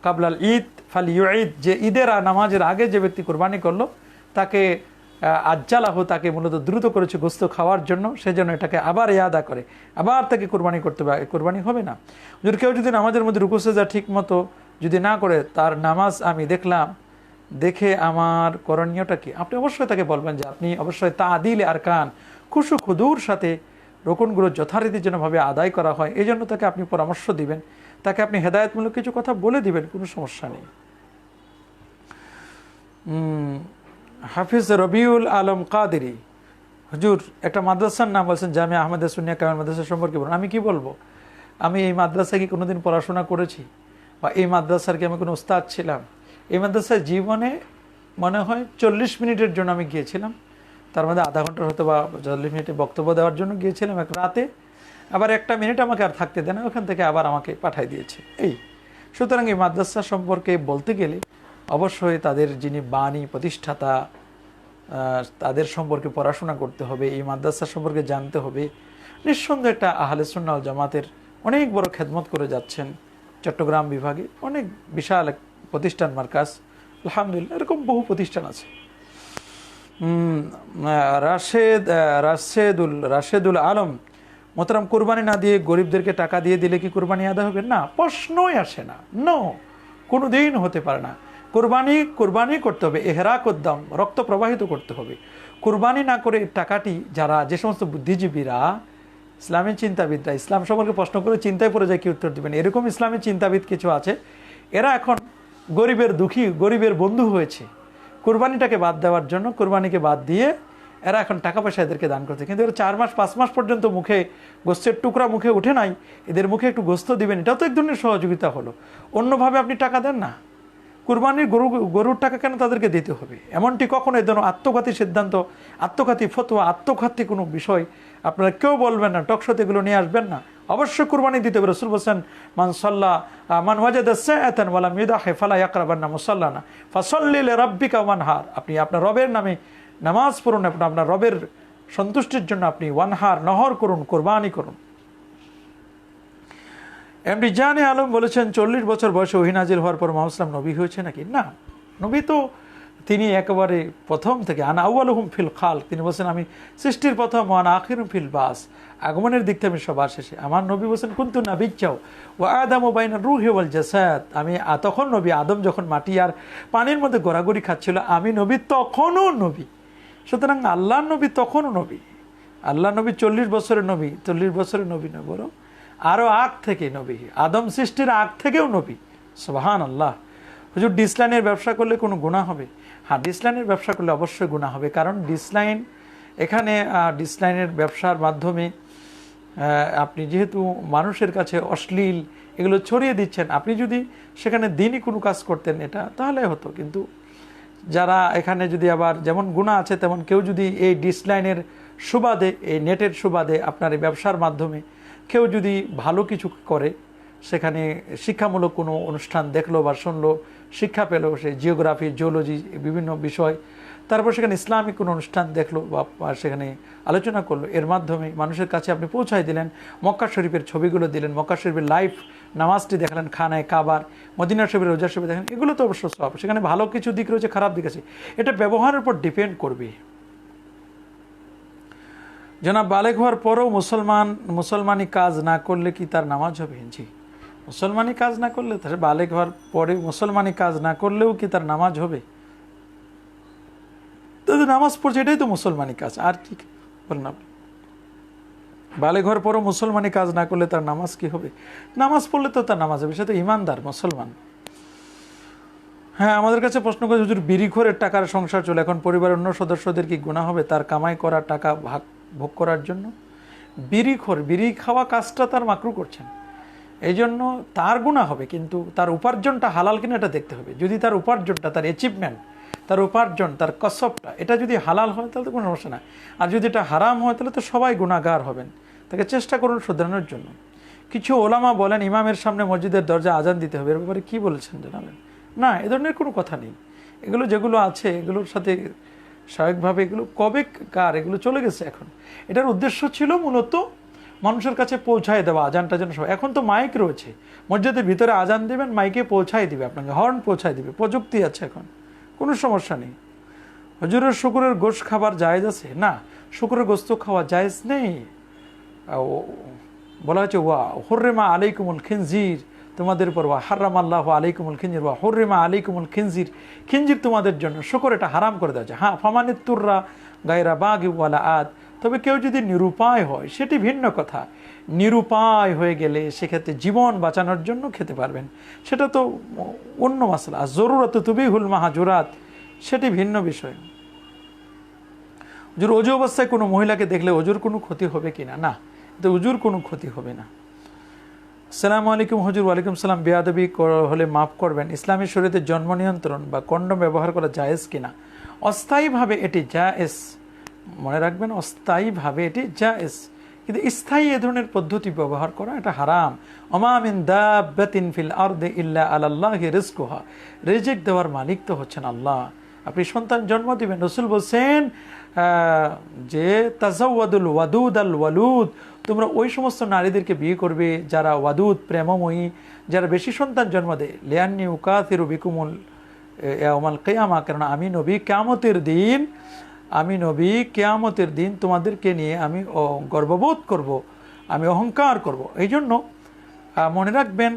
কাবলাল ঈদ ফাল ইউঈদ, যে ঈদের নামাজের আগে যে ব্যক্তি কোরবানি করলো তাকে আজ্জালাহ, তাকে মূলত দ্রুত করেছে গোস্ত খাওয়ার জন্য, সেজন্য এটাকে আবার ইয়াদা করে আবার তাকে কোরবানি করতে হবে, কোরবানি হবে না। যদি কেউ যদি নামাজের মধ্যে রুকু সেজদা ঠিক মতো যদি না করে, তার নামাজ আমি দেখলাম, দেখে আমার করণীয়টা কি? আপনি অবশ্যই তাকে বলবেন যে আপনি অবশ্যই তাদিল আরকান, খুশু খুদুর সাথে রোকনগুলো যথারীতি যেনভাবে আদায় করা হয়, এই জন্য তাকে আপনি পরামর্শ দিবেন, তাকে আপনি হেদায়েতমূলক কিছু কথা বলে দিবেন, কোনো সমস্যা নেই। হাফিজ রবিউল আলম কাদেরি, হুজুর একটা মাদ্রাসার নাম বলছেন জামিয়া আহমদিয়া সুন্নিয়া কামিল মাদ্রাসা সম্পর্কে বলুন। আমি কি বলবো? আমি এই মাদ্রাসায় কি কোনোদিন পড়াশোনা করেছি বা এই মাদ্রাসার কি আমি কোনো উস্তাদ ছিলাম? এই মাদ্রাসায় জীবনে মনে হয় 40 মিনিটের জন্য আমি গিয়েছিলাম, তার মধ্যে আধা ঘন্টার হয়তো বা 40 মিনিটে বক্তব্য দেওয়ার জন্য গিয়েছিলাম এক রাতে, আবার 1 মিনিট আমাকে আর থাকতে দেয় না, ওখান থেকে আবার আমাকে পাঠাই দিয়েছে। এই সুতরাং এই মাদ্রাসা সম্পর্কে বলতে গেলে অবশ্যই তাদের যিনি বাণী প্রতিষ্ঠাতা তাদের সম্পর্কে পড়াশোনা করতে হবে, এই মাদ্রাসা সম্পর্কে জানতে হবে। নিঃসন্দেহে একটা আহলে সুন্নাহ ওয়াল জামাতের অনেক বড় খেদমত করে যাচ্ছেন চট্টগ্রাম বিভাগে। অনেক বিশাল এক প্রতিষ্ঠান মার্কাজ, আলহামদুলিল্লাহ। এরকম বহু প্রতিষ্ঠান আছে। রাশেদুল আলম, মোহতারাম, কোরবানি না দিয়ে গরিবদেরকে টাকা দিয়ে দিলে কি কোরবানি আদায় হবে? না, প্রশ্নই আসে না। নো, কোনোদিন হতে পারে না। কোরবানি করতে হবে, এহরাক উদ্দাম, রক্ত প্রবাহিত করতে হবে। কোরবানি না করে টাকাটি যে সমস্ত বুদ্ধিজীবীরা, ইসলামী চিন্তাবিদরা ইসলাম সম্পর্কে প্রশ্ন করে চিন্তায় পড়ে যায় কি উত্তর দেবেন, এরকম ইসলামী চিন্তাবিদ কিছু আছে, এরা এখন গরিবের বন্ধু হয়েছে। কোরবানিটাকে বাদ দেওয়ার জন্য, কোরবানিকে বাদ দিয়ে এরা এখন টাকা পয়সা এদেরকে দান করছে। কিন্তু এরা 4 মাস 5 মাস পর্যন্ত মুখে গোস্তের টুকরা মুখে উঠে নাই, এদের মুখে একটু গোস্ত দিবেন, এটাও তো এক ধরনের সহযোগিতা হলো। অন্যভাবে আপনি টাকা দেন না, কুরবানির গরুর টাকা কেন তাদেরকে দিতে হবে? এমনটি কখনো এ ধরনের আত্মঘাতী সিদ্ধান্ত, আত্মঘাতী ফতোয়া, আত্মঘাতী কোনো বিষয় আপনারা কেউ বলবেন না, টকশোতে এগুলো নিয়ে আসবেন না। অবশ্যই কুরবানি দিতে হবে। রাসূল বলেছেন, মান ওয়াজাদা সাআতান ওয়া লাম ইউদাহি ফালা ইয়াকরাবান্না মুসাল্লানা ফাসাল্লি লিরাব্বিকা ওয়ানহার। আপনি আপনার রবের নামে নামাজ পড়ুন, আপনার রবের সন্তুষ্টির জন্য আপনি ওয়ানহার, নহর করুন, কোরবানি করুন। এমডি জানে আলম বলেছেন, 40 বছর বয়সে ওহী নাজিল হওয়ার পর মুহাম্মদ সাল্লাল্লাহু আলাইহি ওয়াসাল্লাম নবী হয়েছে নাকি? না, নবী তো তিনি একেবারে প্রথম থেকে, আনা আউয়ালুহুম ফিল খালক, তিনি বলছেন আমি সৃষ্টির প্রথম, ওয়ানা আখিরুহুম ফিল বাস, আগমনের দিক থেকে আমি সবার শেষে। আমার নবী বলছেন, কুনতু নাবিয়্যাও ওয়া আদামু বাইনার রূহি ওয়াল জাসাদ, আমি তখন নবী, আদম যখন মাটি আর পানির মধ্যে গড়াগড়ি খাচ্ছিল, আমি নবী তখনও নবী। সুতরাং আল্লাহর নবী তখনও নবী। আল্লাহ নবী 40 বছরের নবী, 40 বছরের নবী নয়, বরং আরও আগ থেকে নবী, আদম সৃষ্টির আগ থেকেও নবী। সুবহানাল্লাহ। হুজুর, ডিসলাইনের ব্যবসা করলে কোনো গুনাহ হবে? হ্যাঁ, ডিসলাইনের ব্যবসা করলে অবশ্যই গুনাহ হবে। কারণ ডিসলাইনের ব্যবসার মাধ্যমে আপনি যেহেতু মানুষের কাছে অশ্লীল এগুলো ছড়িয়ে দিচ্ছেন, আপনি যদি সেখানে দিনই কোনো কাজ করতেন এটা তাহলে হতো। কিন্তু যারা এখানে যদি আবার যেমন গুনাহ আছে, তেমন কেউ যদি এই ডিসলাইনের সুবাদে, এই নেটের সুবাদে, আপনার এই ব্যবসার মাধ্যমে কেউ যদি ভালো কিছু করে, সেখানে শিক্ষামূলক কোনো অনুষ্ঠান দেখলো বা শুনলো, শিক্ষা পেলো, সে জিওগ্রাফি, জিওলজি, বিভিন্ন বিষয়, তারপর সেখানে ইসলামিক কোনো অনুষ্ঠান দেখলো বা সেখানে আলোচনা করলো, এর মাধ্যমে মানুষের কাছে আপনি পৌঁছায় দিলেন, মক্কা শরীফের ছবিগুলো দিলেন, মক্কা শরীফের লাইভ নামাজটি দেখালেন, খানায় কাবার, মদিনা শরীফের রোজা শরীফ দেখেন, এগুলো তো অবশ্য সব। সেখানে ভালো কিছু দিক রয়েছে, খারাপ দিক আছে, এটা ব্যবহারের উপর ডিপেন্ড করবে। জনাব, বালেগ হওয়ার পরেও মুসলমানি কাজ না করলে কি তার নামাজ হবে? জি, মুসলমানি কাজ না করলে, তার বালেগ হওয়ার পরে মুসলমানি কাজ না করলেও কি তার নামাজ হবে? তো নামাজ পড়ছে, এটাই তো মুসলমানি কাজ, আর কি বলেন আপনি? বালেগ হওয়ার পরও মুসলমানি কাজ না করলে তার নামাজ কি হবে? নামাজ পড়লে তো তার নামাজ হবে, সে তো ইমানদার মুসলমান। হ্যাঁ, আমাদের কাছে প্রশ্ন করে, হুজুর, বিড়িখোরের টাকার সংসার চলে, এখন পরিবারের অন্য সদস্যদের কি গুনাহ হবে তার কামাই করা টাকা ভোগ করার জন্য? বিড়ি খাওয়া কাজটা তার মাকরু করছেন, এই জন্য তার গুনাহ হবে, কিন্তু তার উপার্জনটা হালাল কিনা এটা দেখতে হবে। যদি তার উপার্জনটা, তার অ্যাচিভমেন্ট, তার উপার্জন, তার কসবটা, এটা যদি হালাল হয় তাহলে তো কোনো সমস্যা না। আর যদি এটা হারাম হয় তাহলে তো সবাই গুনাহগার হবেন। তাকে চেষ্টা করুন শুধরানোর জন্য। কিছু ওলামা বলেন ইমামের সামনে মসজিদের দরজা আজান দিতে হবে, এর ব্যাপারে কী বলেছেন জানাবেন? না, এ ধরনের কোনো কথা নেই। এগুলো যেগুলো আছে এগুলোর সাথে স্বাভাবিকভাবে এগুলো চলে গেছে এখন। এটার উদ্দেশ্য ছিল মূলত মানুষের কাছে পৌঁছায় দেওয়া, আজানটা যেন সবাই। এখন তো মাইক রয়েছে, মসজিদের ভিতরে আজান দেবেন, মাইকে পৌঁছায় দিবে, আপনাকে হর্ন পৌঁছায় দিবে, প্রযুক্তি আছে এখন, কোনো সমস্যা নেই। হুজুরের শুকরের গোশত খাবার জায়েজ আছে? না, শুকরের গোশত খাওয়া জায়েজ নেই। বলা হয়েছে ওয়া হুররিমা আলাইকুমুল খিনজির, তোমাদের উপর, ওয়া হারামাল্লাহু আলাইকুমুল খিনজির ওয়া হুররিমা আলাইকুমুল খিনজির, খিনজির তোমাদের জন্য, শুকর এটা হারাম করে দেওয়া যায়। হ্যাঁ, ফামানিত্তুররা গায়রা বাগি ওয়ালা আদ, তবে কেউ যদি নিরুপায় হয় সেটি ভিন্ন কথা। নিরুপায় হয়ে গেলে সেক্ষেত্রে জীবন বাঁচানোর জন্য খেতে পারবেন, সেটা তো অন্য মাসলা। আর জরুরত তুবিহুল মাহাজুরাত, সেটি ভিন্ন বিষয়। হুজুর, অজু অবস্থায় কোনো মহিলাকে দেখলে অজুর কোনো ক্ষতি হবে কিনা? না, তো অজুর কোনো ক্ষতি হবে না। আসসালামু আলাইকুম হুজুর। ওয়ালাইকুম সালাম। বেয়াদবি হলে মাফ করবেন, ইসলামী শরীয়তে জন্ম নিয়ন্ত্রণ বা কন্ডম ব্যবহার করা জায়েজ কিনা? অস্থায়ীভাবে এটি জায়েজ, মনে রাখবেন, অস্থায়ীভাবে এটি জায়েজ, কিন্তু স্থায়ী এ ধরনের পদ্ধতি ব্যবহার করা এটা হারাম। ওমা মিন দাব্বাতিন ফিল আরদি ইল্লা আলাল্লাহি রিজকুহা, রিজিক দেওয়ার মালিক তো হচ্ছেন আল্লাহ। আপনি সন্তান জন্ম দিবেন, রাসূল বলছেন যে তাজাওয়াদুল ওয়াদুদ আল ওয়ালুদ, তোমরা ওই সমস্ত নারীদেরকে বিয়ে করবে যারা ওয়াদুদ, প্রেমময়ী, যারা বেশি সন্তান জন্ম দেয়। লিয়ান্নি উকাথিরু বিকুমুল ইয়াউমাল কিয়ামা, কারণ আমি নবী কিয়ামতের দিন তোমাদেরকে নিয়ে আমি গর্ববোধ করব, আমি অহংকার করব। এই জন্য মনে রাখবেন,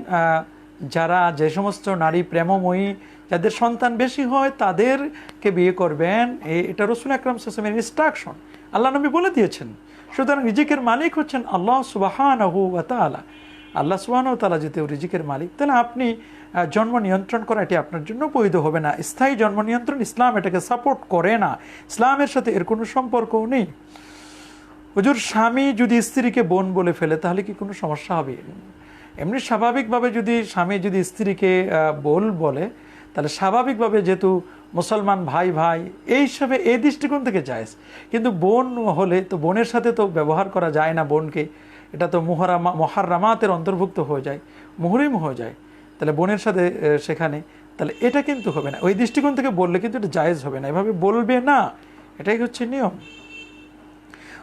যে সমস্ত নারী প্রেমময়ী, যাদের সন্তান বেশি হয় তাদেরকে বিয়ে করবেন। এটা রাসূল আকরাম সাল্লাল্লাহু আলাইহি ওয়াসাল্লামের ইনস্ট্রাকশন, আল্লাহ নবী বলে দিয়েছেন। সুতরাং রিজিকের মালিক হচ্ছেন আল্লাহ সুবহানাহু ওয়া তাআলা। আল্লাহ সুবহানাহু ওয়া তাআলা যদি রিজিকের মালিক, তাহলে আপনি জন্ম নিয়ন্ত্রণ করা এটি আপনার জন্য বৈধ হবে না। স্থায়ী জন্ম নিয়ন্ত্রণ ইসলাম এটাকে সাপোর্ট করে না, ইসলামের সাথে এর কোনো সম্পর্কও নেই। হুজুর, স্বামী যদি স্ত্রীকে বোন বলে ফেলে তাহলে কি কোনো সমস্যা হবে? এমনি স্বাভাবিকভাবে স্বামী যদি স্ত্রীকে বলে, তাহলে স্বাভাবিকভাবে যেহেতু মুসলমান ভাই ভাই এই হিসাবে এই দৃষ্টিকোণ থেকে জায়েজ। কিন্তু বোন হলে তো বোনের সাথে তো ব্যবহার করা যায় না বোনকে, এটা তো মুহাররামাতের অন্তর্ভুক্ত হয়ে যায়, মুহরিম হয়ে যায়। তাহলে বোনের সাথে সেখানে, তাহলে এটা কিন্তু হবে না। ওই দৃষ্টিকোণ থেকে বললে কিন্তু এটা জায়েজ হবে না, এভাবে বলবে না, এটাই হচ্ছে নিয়ম।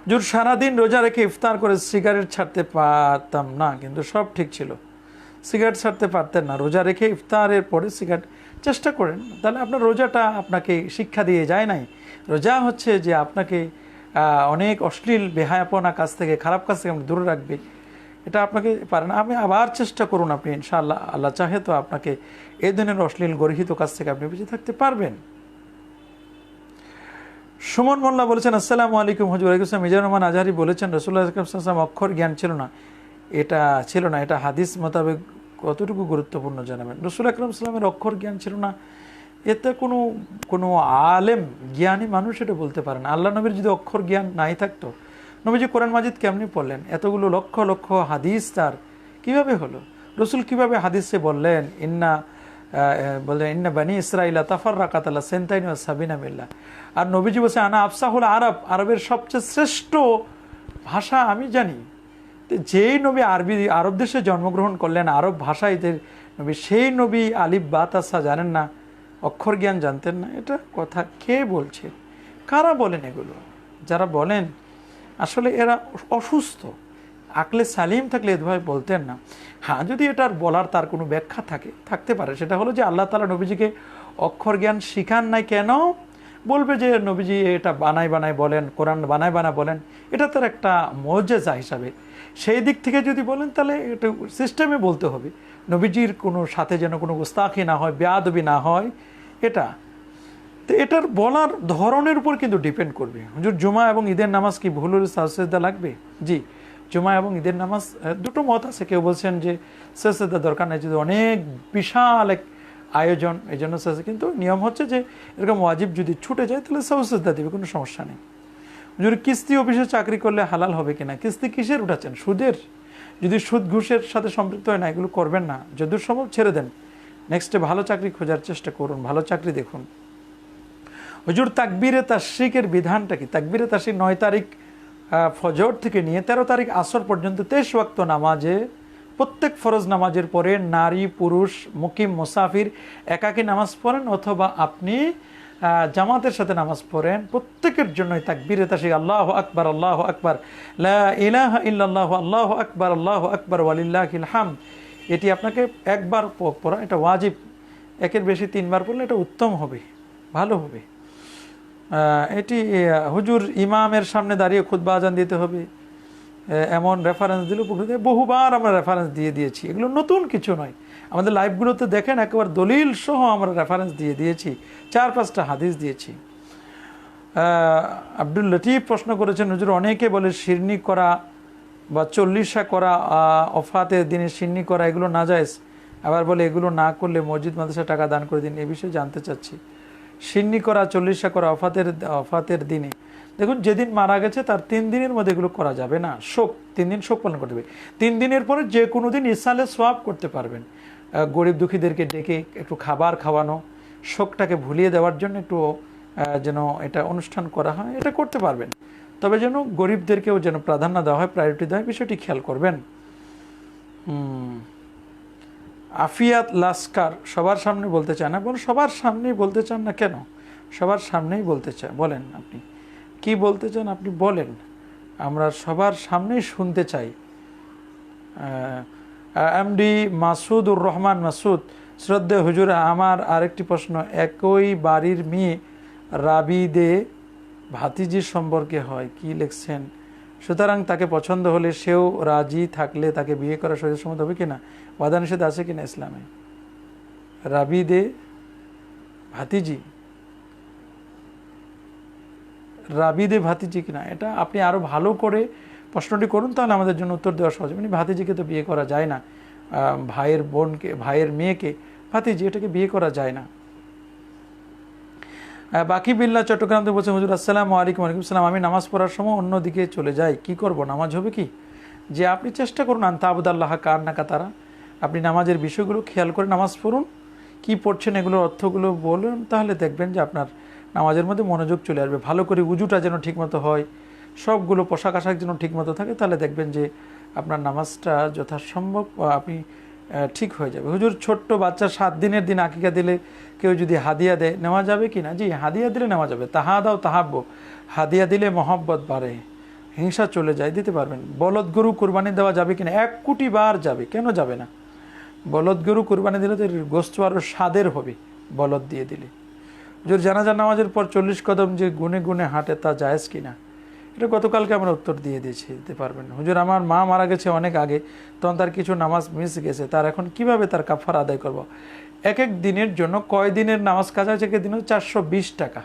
জোর সারাদিন রোজা রেখে ইফতার করে সিগারেট ছাড়তে পারতাম না, কিন্তু সব ঠিক ছিল। সিগারেট ছাড়তে পারতেন না, রোজা রেখে ইফতারের পরে সিগারেট চেষ্টা করেন, তাহলে আপনার রোজাটা আপনাকে শিক্ষা দিয়ে যায় নাই। রোজা হচ্ছে যে আপনাকে অনেক অশ্লীল বেহায়াপনা কাজ থেকে, খারাপ কাজ থেকে দূরে রাখবে, এটা আপনাকে পারেন। আপনি আবার চেষ্টা করুন, আপনি ইনশাআল্লাহ, আল্লাহ চাহে তো আপনাকে এই ধরনের অশ্লীল গর্হিত কাজ থেকে আপনি বেঁচে থাকতে পারবেন। সুমন মোল্লা বলেছেন, আসসালামু আলাইকুম হুজুর। মিজানুর রহমান আজহারি বলেছেন রাসূলুল্লাহ সাল্লাল্লাহু আলাইহি ওয়াসাল্লাম অক্ষর জ্ঞান ছিল না, এটা হাদিস মোতাবেক কতটুকু গুরুত্বপূর্ণ জানাবেন? রাসূল আকরাম সাল্লামের অক্ষর জ্ঞান ছিল না, এতে কোনো আলেম জ্ঞানী মানুষ এটা বলতে পারেন। আল্লাহ নবীর যদি অক্ষর জ্ঞান নাই থাকতো, নবীজি কোরআন মাজিদ কেমনি পড়লেন? এতগুলো লক্ষ লক্ষ হাদিস তার কিভাবে হলো? রসুল কিভাবে হাদিসে বললেন ইন্না বানি ইসরাইলা তাফাররাকাত আলা সিনতাইন ওয়া সাবিনা মিল্লাহ। আর নবীজি বলছে আনা আফসাহুল আরব, আরবের সবচেয়ে শ্রেষ্ঠ ভাষা আমি জানি। যেই নবী আরব দেশে জন্মগ্রহণ করলেন, আরব ভাষায় নবী, সেই নবী আলিফ বা তাসা জানেন না, অক্ষর জ্ঞান জানতেন না? এটা কথা কে বলছে? কারা বলেন এগুলো? যারা বলেন আসলে এরা অসুস্থ, আকলে সালিম থাকলে এভাবে বলতেন না। হ্যাঁ, যদি এটার বলার তার কোনো ব্যাখ্যা থাকতে পারে, সেটা হলো যে আল্লাহ তাআলা নবীজিকে অক্ষর জ্ঞান শিখান নাই। কেন বলবে যে নবীজি এটা বানায় বলেন, কোরআন বানায় বলেন? এটা তার একটা মুজিজা হিসাবে। সেই দিক থেকে যদি বলেন তাহলে এটা সিস্টেমে বলতে হবে, নবীজির কোনো সাথে যেন কোনো গোস্তাখি না হয়, বেয়াদবি না হয়। তো এটার বলার ধরনের উপর কিন্তু ডিপেন্ড করবে। হুজুর, জুমা এবং ঈদের নামাজ কি ভুল হলে সাজদা লাগবে? জি, জুমা এবং ঈদের নামাজ দুটো মত আছে। কেউ বলছেন যে সাজদা দরকার নেই, যদি অনেক বিশাল এক আয়োজন এই জন্য সাজদা, কিন্তু নিয়ম হচ্ছে যে এরকম ওয়াজিব যদি ছুটে যায় তাহলে সাজদা দিবে, কোনো সমস্যা নেই। হুজুর, কিস্তি অফিসে চাকরি করলে হালাল হবে কিনা? কিস্তি কিসের উঠাচ্ছেন? সুদের? যদি সুদ ঘুষের সাথে সম্পৃক্ত হয় না, এগুলো করবেন না, যতদূর সম্ভব ছেড়ে দেন। নেক্সটে ভালো চাকরি খোঁজার চেষ্টা করুন, ভালো চাকরি দেখুন। হুজুর, তাকবীরে তাশরিকের বিধানটা কি? তাকবীরে তাশরিক 9 তারিখ ফজর থেকে নিয়ে 13 তারিখ আসর পর্যন্ত 23 ওয়াক্ত নামাজে, প্রত্যেক ফরজ নামাজের পরে নারী পুরুষ মুকিম মুসাফির একাকী নামাজ পড়েন অথবা আপনি জামাতের সাথে নামাজ পড়েন, প্রত্যেকের জন্যই তাকবীরে তাশরিক আল্লাহু আকবার, আল্লাহু আকবার, লা ইলাহা ইল্লাল্লাহু, আল্লাহু আকবার, আল্লাহু আকবার, ওয়ালিল্লাহিল হামদ, এটি আপনাকে একবার পড়া, এটা ওয়াজিব। একের বেশি 3 বার পড়লে এটা উত্তম হবে, ভালো হবে। এটি হুজুর, ইমামের সামনে দাঁড়িয়ে খুতবা আজান দিতে হবে, এমন রেফারেন্স দিলে উপকৃত। বহুবার আমরা রেফারেন্স দিয়েছি, এগুলো নতুন কিছু নয়। আমাদের লাইভগুলোতে দেখেন একেবারে দলিল সহ আমরা রেফারেন্স দিয়েছি, 4-5টা হাদিস দিয়েছি। আব্দুল লতিফ প্রশ্ন করেছেন, হুজুর, অনেকে বলে শিরনি করা বা 40 করা, ওফাতের দিনে শিরনি করা এগুলো নাজায়েজ, আবার বলে এগুলো না করলে মসজিদ মাদ্রাসা টাকা দান করে দিন। এই বিষয়ে জানতে চাচ্ছি। শিরনি করা, 40 করা ওফাতের দিনে, দেখুন যেদিন মারা গেছে তার 3 দিনের মধ্যে এগুলো করা যাবে না। 3 দিন শোক পালন করতে হবে। 3 দিনের পরে যে কোনো দিন ইসালে সোয়াব করতে পারবেন। গরিব দুঃখীদেরকে ডেকে একটু খাবার খাওয়ানো, শোকটাকে ভুলিয়ে দেওয়ার জন্য একটু যেন এটা অনুষ্ঠান করা হয়, এটা করতে পারবেন। তবে যেন গরিবদেরকেও যেন প্রাধান্য দেওয়া হয়, প্রায়োরিটি দেওয়া হয়, বিষয়টি খেয়াল করবেন। আফিয়াত লাস্কার সবার সামনে বলতে চায় না, বল সবার সামনেই বলতে চান না কেন? সবার সামনেই বলতে চায়, বলেন আপনি। কি বলতে চান আপনি বলেন, আমরা সবার সামনেই শুনতে চাই। এমডি মাসুদুর রহমান মাসুদ, শ্রদ্ধেয় হুজুর, আমার আরেকটি প্রশ্ন, একই বাড়ির মেয়ে রাবিদে ভাতিজির সম্পর্কে হয়, কি লিখছেন? সুতরাং তাকে পছন্দ হলে সেও রাজি থাকলে তাকে বিয়ে করা শরীয়ত সম্মত হবে কিনা, বাধা নিষেধ আছে কিনা ইসলামে? রাবিদে ভাতিজি, রাবিদে ভাতিজি কিনা, এটা আপনি আরো ভালো করে প্রশ্নটি করুন, তাহলে আমাদের জন্য উত্তর দেওয়া সহজ। মানে ভাতিজিকে তো বিয়ে করা যায় না, ভাইয়ের বোনকে, ভাইয়ের মেয়েকে ভাতিজি, এটাকে বিয়ে করা যায় না। বাকি বিল্লাহ চট্টগ্রাম থেকে বলছেন, হুজুর আসসালামু আলাইকুম। ওয়ালাইকুম সালাম। আমি নামাজ পড়ার সময় অন্যদিকে চলে যাই, কি করব? নামাজ হবে কি? যে আপনি চেষ্টা করুন আনতা আবুদাল্লাহ কান্নাকা তারা, আপনি নামাজের বিষয়গুলো খেয়াল করে নামাজ পড়ুন, কি পড়ছেন এগুলোর অর্থগুলো বলুন, তাহলে দেখবেন যে আপনার নামাজের মধ্যে মনোযোগ চলে আসবে। ভালো করে উজুটা যেন ঠিকমতো হয়, সবগুলো পোশাক আশাক যেন ঠিকমতো থাকে, তাহলে দেখবেন যে আপনার নামাজটা যথাসম্ভব আপনি ঠিক হয়ে যাবে। হুজুর, ছোট্ট বাচ্চা 7 দিনের দিন আকিকা দিলে কেউ যদি হাদিয়া দেয়, নেওয়া যাবে কি না? জি, হাদিয়া দিলে নেওয়া যাবে। তাহা দাও তাহাব্য, হাদিয়া দিলে মহব্বত বাড়ে, হিংসা চলে যায়, দিতে পারবেন। বলদ গরু কুরবানি দেওয়া যাবে কিনা? 1 কোটি বার যাবে, কেন যাবে না? বলদ গরু কুরবানি দিলে তো গোস্ত আরও স্বাদের হবে বলদ দিয়ে দিলে। হুজুর, জানাজা নামাজের পর 40 কদম যে গুনে গুনে হাঁটে, তা জায়েজ কিনা? এটা গতকালকে আমরা উত্তর দিয়ে দিয়েছি, দিতে পারবেন। হুজুর, আমার মা মারা গেছে অনেক আগে, তখন তার কিছু নামাজ মিস গেছে, তার এখন কিভাবে তার কাফারা আদায় করব? এক এক দিনের জন্য কয় দিনের নামাজ কাজা হচ্ছে? দিন 420 টাকা,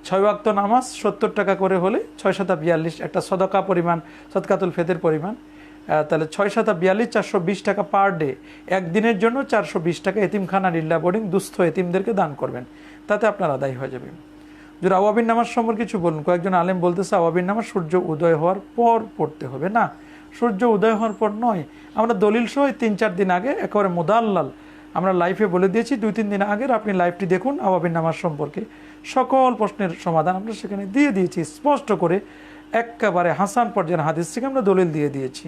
6 ওয়াক্ত নামাজ 70 টাকা করে হলে 6 7 42, একটা সদকা পরিমাণ, সদকাতুল ফেতের পরিমাণ, তাহলে 6 7 42, 420 টাকা পার ডে। একদিনের জন্য 420 টাকা এতিমখানা, লিল্লা বোর্ডিং, দুস্থ এতিমদেরকে দান করবেন, তাতে আপনার আদায় হয়ে যাবে। যদি আওয়াবিন নামাজ সম্পর্কে কিছু বলুন। কয়েকজন আলেম বলতেছে আওয়াবিন নামাজ সূর্য উদয় হওয়ার পর পড়তে হবে। না, সূর্য উদয় হওয়ার পর নয়, আমরা দলিল সহ 3-4 দিন আগে একেবারে মুদাল্লাল আমরা লাইফে বলে দিয়েছি। 2-3 দিন আগের আপনি লাইভটি দেখুন, আওয়াবিন নামাজ সম্পর্কে সকল প্রশ্নের সমাধান আমরা সেখানে দিয়ে দিয়েছি, স্পষ্ট করে একেবারে হাসান পর্যায়ের হাদিস থেকে আমরা দলিল দিয়ে দিয়েছি।